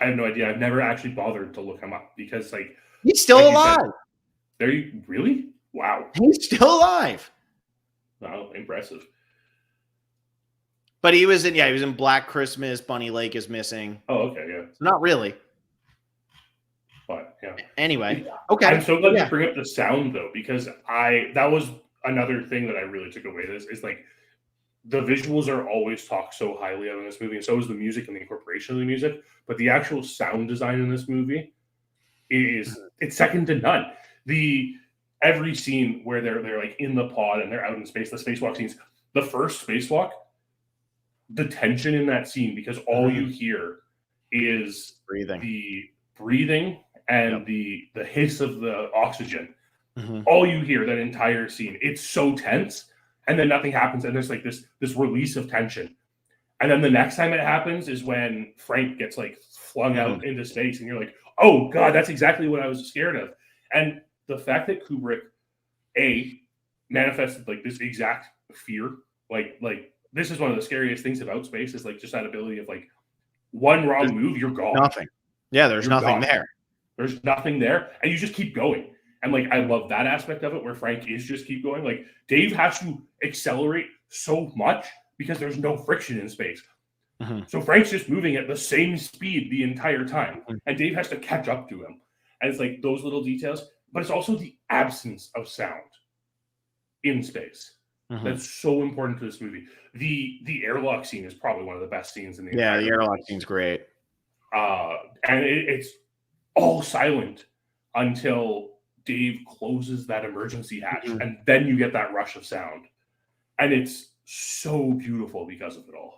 I have no idea. I've never actually bothered to look him up because like he's still alive. There you really? Wow. He's still alive. Wow, impressive. But he was in Black Christmas, Bunny Lake is Missing. Oh, okay, yeah. Not really. But yeah. Anyway, okay. I'm so glad you bring up the sound though, because that was another thing that I really took away. This is like the visuals are always talked so highly of in this movie, and so is the music and the incorporation of the music. But the actual sound design in this movie it's second to none. Every scene where they're like in the pod and they're out in space, the spacewalk scenes, the first spacewalk, the tension in that scene, because all you hear is the breathing and the hiss of the oxygen. All you hear that entire scene, it's so tense, and then nothing happens, and there's like this release of tension. And then the next time it happens is when Frank gets like flung out into space, and you're like, oh god, that's exactly what I was scared of. And the fact that Kubrick manifested like this exact fear, like this is one of the scariest things about space, is like just that ability of like one wrong move, you're gone. Nothing. Yeah, there's nothing there. There's nothing there, and you just keep going. And like I love that aspect of it, where Frank is just keep going. Like Dave has to accelerate so much because there's no friction in space. So Frank's just moving at the same speed the entire time, and Dave has to catch up to him. And it's like those little details, but it's also the absence of sound in space that's so important to this movie. The airlock scene is probably one of the best scenes in the entire the airlock scene's great. And it's all silent until Dave closes that emergency hatch, and then you get that rush of sound, and it's so beautiful because of it all.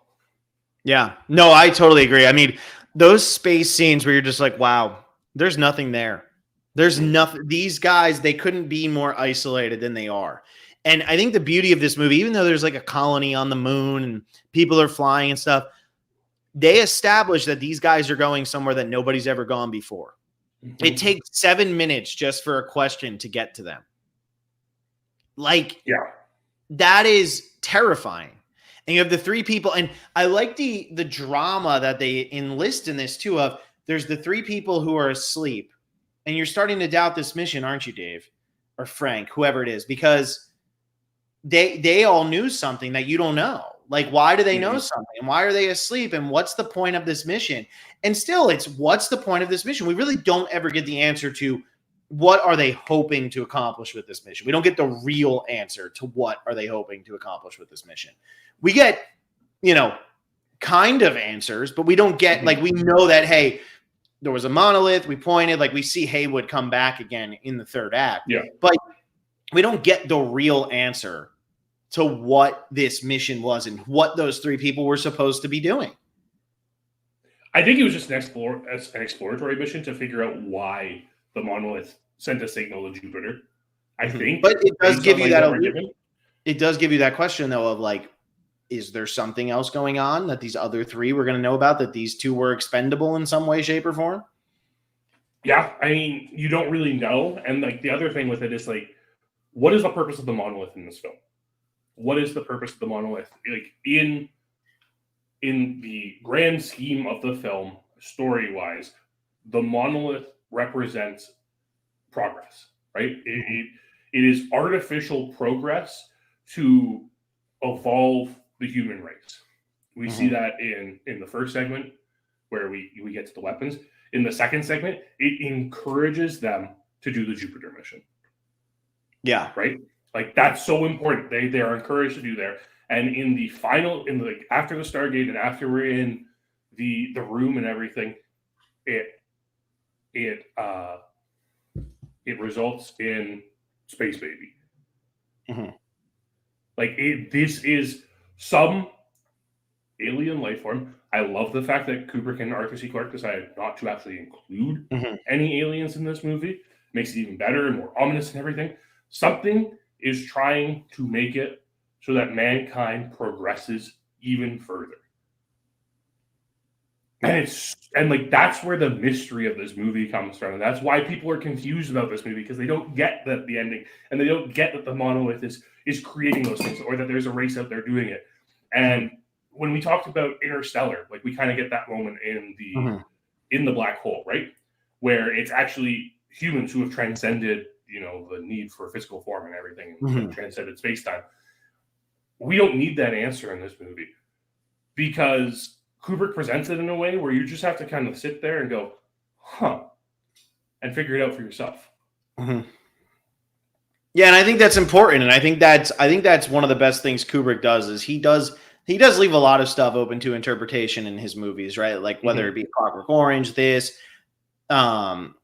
Yeah, no, I totally agree. I mean, those space scenes where you're just like, wow, there's nothing there. There's nothing. These guys, they couldn't be more isolated than they are. And I think the beauty of this movie, even though there's like a colony on the moon and people are flying and stuff, they establish that these guys are going somewhere that nobody's ever gone before. It takes 7 minutes just for a question to get to them. Like, that is terrifying. And you have the three people, and I like the drama that they enlist in this too. Of there's the three people who are asleep, and you're starting to doubt this mission, aren't you, Dave or Frank, whoever it is, because they all knew something that you don't know. Like, why do they know something, and why are they asleep, and what's the point of this mission? And still, it's what's the point of this mission? We really don't ever get the answer to what are they hoping to accomplish with this mission. We don't get the real answer to what are they hoping to accomplish with this mission. We get, kind of answers, but we don't get, like, we know that, hey, there was a monolith, we pointed, like we see Haywood come back again in the third act. Yeah. But we don't get the real answer to what this mission was and what those three people were supposed to be doing. I think it was just an exploratory mission to figure out why the monolith sent a signal to Jupiter. I think. But it does give you that. It does give you that question, though, of like, is there something else going on that these other three were going to know about, that these two were expendable in some way, shape, or form? Yeah, I mean, you don't really know. And like the other thing with it is like, what is the purpose of the monolith in this film? What is the purpose of the monolith? Like in the grand scheme of the film, story-wise, the monolith represents progress, right? It is artificial progress to evolve the human race. We see that in the first segment where we get to the weapons. In the second segment, it encourages them to do the Jupiter mission. Yeah. Right? Like that's so important. They are encouraged to do there. And in the final, after the Stargate and after we're in the room and everything, it it results in Space Baby. Mhm. Like this is some alien life form. I love the fact that Kubrick and Arthur C. Clarke decided not to actually include Mhm. any aliens in this movie. Makes it even better and more ominous and everything. Something is trying to make it so that mankind progresses even further. And like that's where the mystery of this movie comes from. And that's why people are confused about this movie, because they don't get the ending, and they don't get that the monolith is creating those things, or that there's a race out there doing it. And when we talked about Interstellar, like we kind of get that moment in the black hole, right? Where it's actually humans who have transcended, the need for physical form and everything, and transcended space-time. We don't need that answer in this movie, because Kubrick presents it in a way where you just have to kind of sit there and go, huh, and figure it out for yourself. Yeah, and I think that's important, and I think that's one of the best things Kubrick does is he does leave a lot of stuff open to interpretation in his movies, right? Like whether it be Clockwork Orange,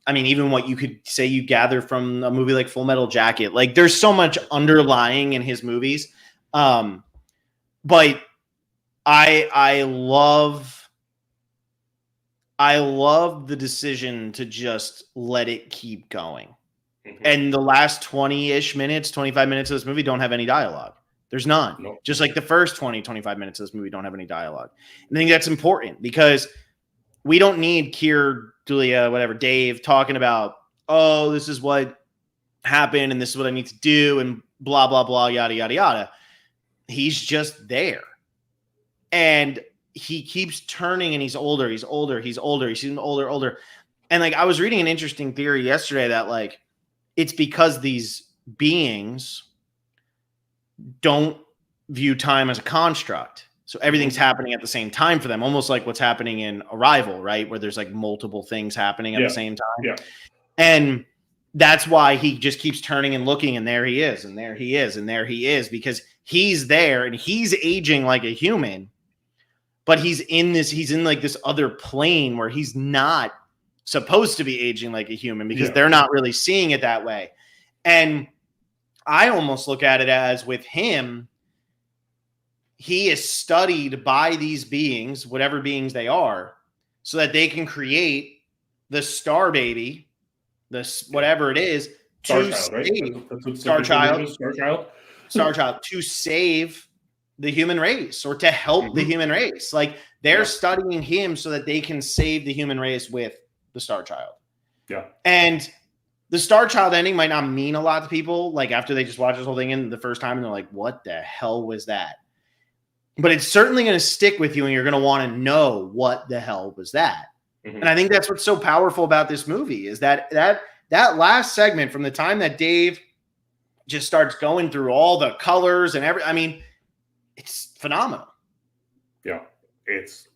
even what you could say you gather from a movie like Full Metal Jacket. Like there's so much underlying in his movies, but I love the decision to just let it keep going. And the last 20-ish minutes, 25 minutes of this movie don't have any dialogue. There's none. Nope. Just like the first 20, 25 minutes of this movie don't have any dialogue. And I think that's important because we don't need Keir, Julia, whatever, Dave talking about, oh, this is what happened and this is what I need to do and blah, blah, blah, yada, yada, yada. He's just there. And he keeps turning and he's older. He's even older. And like, I was reading an interesting theory yesterday that like, it's because these beings don't view time as a construct. So everything's happening at the same time for them, almost like what's happening in Arrival, right? Where there's like multiple things happening at the same time. Yeah. And that's why he just keeps turning and looking, and there he is, and there he is, and there he is, because he's there and he's aging like a human, but he's in like this other plane where he's not supposed to be aging like a human because they're not really seeing it that way. And I almost look at it as with him, he is studied by these beings, whatever beings they are, so that they can create the star baby, this whatever it is, Star Child, right? Star Child to save the human race or to help the human race. Like they're studying him so that they can save the human race with the Star Child. Yeah. And the Star Child ending might not mean a lot to people. Like after they just watch this whole thing in the first time and they're like, what the hell was that? But it's certainly going to stick with you and you're going to want to know what the hell was that. And I think that's what's so powerful about this movie is that last segment from the time that Dave just starts going through all the colors and it's phenomenal. Yeah. It's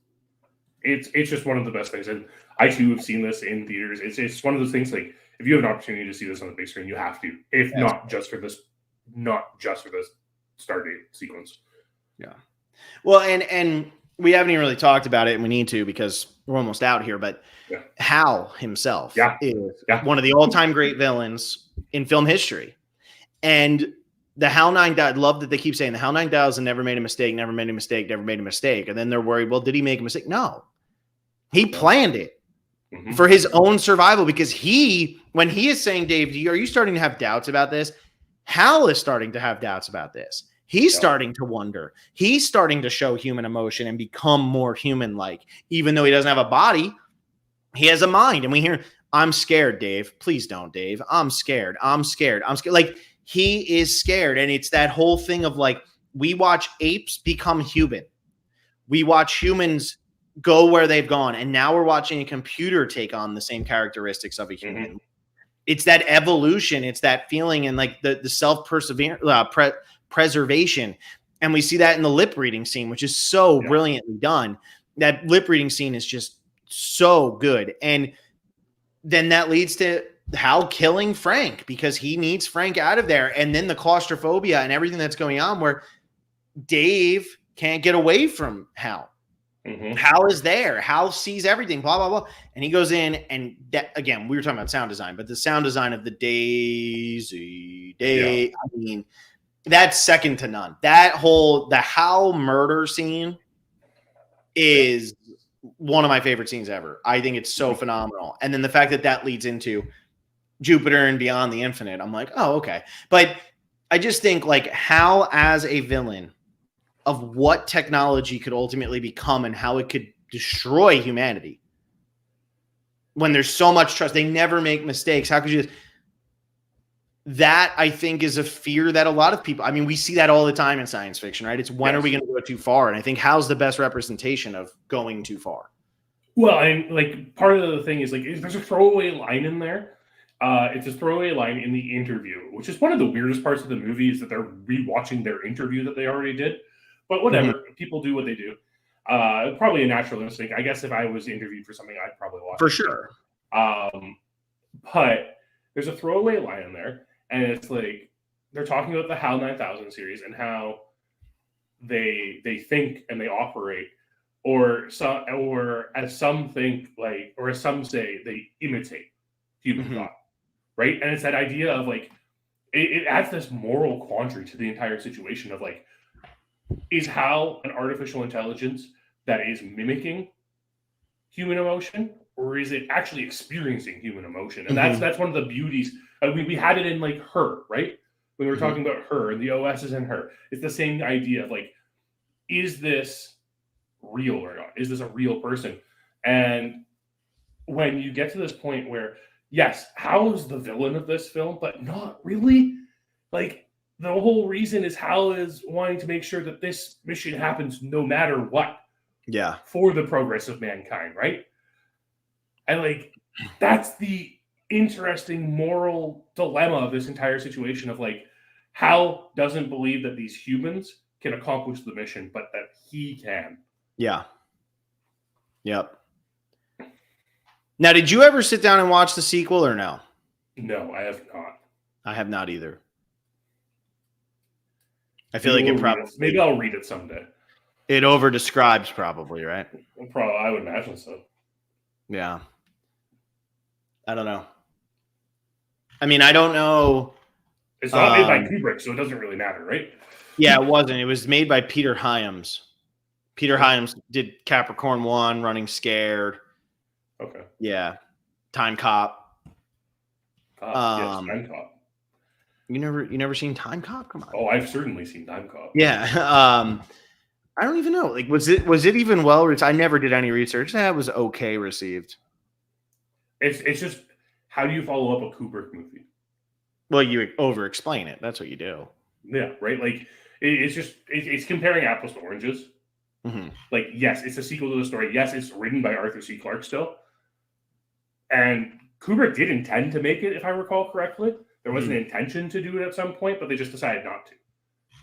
just one of the best things. And I too have seen this in theaters. It's one of those things like if you have an opportunity to see this on the big screen, you have to. If not just for this Stargate sequence. Yeah. Well, and we haven't even really talked about it, and we need to because we're almost out here. But Hal himself is one of the all-time great villains in film history, and the HAL 9000. I love that they keep saying the HAL 9000 never made a mistake, never made a mistake, never made a mistake, and then they're worried. Well, did he make a mistake? No, he planned it for his own survival because when he is saying, Dave, are you starting to have doubts about this? Hal is starting to have doubts about this. He's starting to wonder. He's starting to show human emotion and become more human-like. Even though he doesn't have a body, he has a mind. And we hear, I'm scared, Dave. Please don't, Dave. I'm scared. I'm scared. I'm scared. Like, he is scared. And it's that whole thing of, like, we watch apes become human. We watch humans go where they've gone. And now we're watching a computer take on the same characteristics of a human. It's that evolution. It's that feeling and, like, the preservation. And we see that in the lip reading scene, which is so brilliantly done. That lip reading scene is just so good. And then that leads to Hal killing Frank because he needs Frank out of there. And then the claustrophobia and everything that's going on where Dave can't get away from Hal. Mm-hmm. Hal is there. Hal sees everything, blah, blah, blah. And he goes in, and that, again, we were talking about sound design, but the sound design of the Daisy, I mean, that's second to none. The Hal murder scene is one of my favorite scenes ever. I think it's so phenomenal. And then the fact that leads into Jupiter and Beyond the Infinite, I'm like, oh, okay. But I just think like Hal as a villain of what technology could ultimately become and how it could destroy humanity. When there's so much trust, they never make mistakes. How could you? That I think is a fear that a lot of people, I mean, we see that all the time in science fiction, right? It's when are we going to go too far? And I think Hal's the best representation of going too far. Well, and like part of the thing is like there's a throwaway line in there. It's a throwaway line in the interview, which is one of the weirdest parts of the movie is that they're rewatching their interview that they already did. But whatever, people do what they do. Probably a natural instinct. I guess if I was interviewed for something, I'd probably watch it. For sure. But there's a throwaway line in there, and it's like they're talking about the HAL 9000 series and how they think and they operate, or as some think like, or as some say, they imitate human thought, right? And it's that idea of like it adds this moral quandary to the entire situation of like, is HAL an artificial intelligence that is mimicking human emotion, or is it actually experiencing human emotion? And that's one of the beauties. We had it in like Her, right? When we were talking about Her and the OS is in Her. It's the same idea of like, is this real or not? Is this a real person? And when you get to this point where, yes, HAL is the villain of this film, but not really. Like, the whole reason is HAL is wanting to make sure that this mission happens no matter what. Yeah. For the progress of mankind, right? And like, that's the interesting moral dilemma of this entire situation of like, HAL doesn't believe that these humans can accomplish the mission, but that he can. Yeah. Yep. Now, did you ever sit down and watch the sequel or no? No, I have not. I have not either. I feel like it probably... Maybe I'll read it someday. It over-describes probably, right? Probably, I would imagine so. Yeah. I don't know. I mean, I don't know. It's not made by Kubrick, so it doesn't really matter, right? Yeah, it wasn't. It was made by Peter Hyams. Peter Hyams did Capricorn 1, Running Scared. Okay. Yeah. Time Cop. Yes, Time Cop. You never seen Time Cop? Come on. Oh, I've certainly seen Time Cop. Yeah. I don't even know. Like, was it even well? I never did any research. That was okay received. It's just, how do you follow up a Kubrick movie? Well, you over-explain it. That's what you do. Yeah, right? Like, it's comparing apples to oranges. Like, yes, it's a sequel to the story. Yes, it's written by Arthur C. Clarke still. And Kubrick did intend to make it, if I recall correctly. There was an intention to do it at some point, but they just decided not to,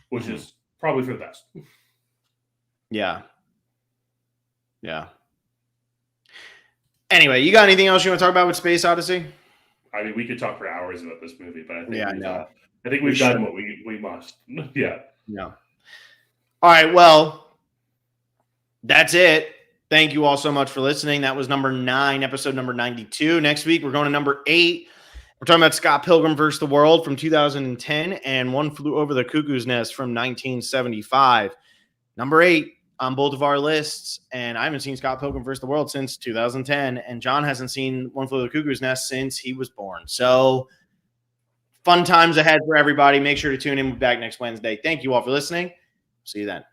which is probably for the best. Yeah. Yeah. Anyway, you got anything else you want to talk about with Space Odyssey? I mean, we could talk for hours about this movie, but I think we've done what we must. Yeah. Yeah. All right. Well, that's it. Thank you all so much for listening. That was number 9, episode number 92. Next week, we're going to number 8. We're talking about Scott Pilgrim vs. the World from 2010 and One Flew Over the Cuckoo's Nest from 1975. Number 8 on both of our lists. And I haven't seen Scott Pilgrim vs. the World since 2010. And John hasn't seen One Flew Over the Cuckoo's Nest since he was born. So fun times ahead for everybody. Make sure to tune in back next Wednesday. Thank you all for listening. See you then.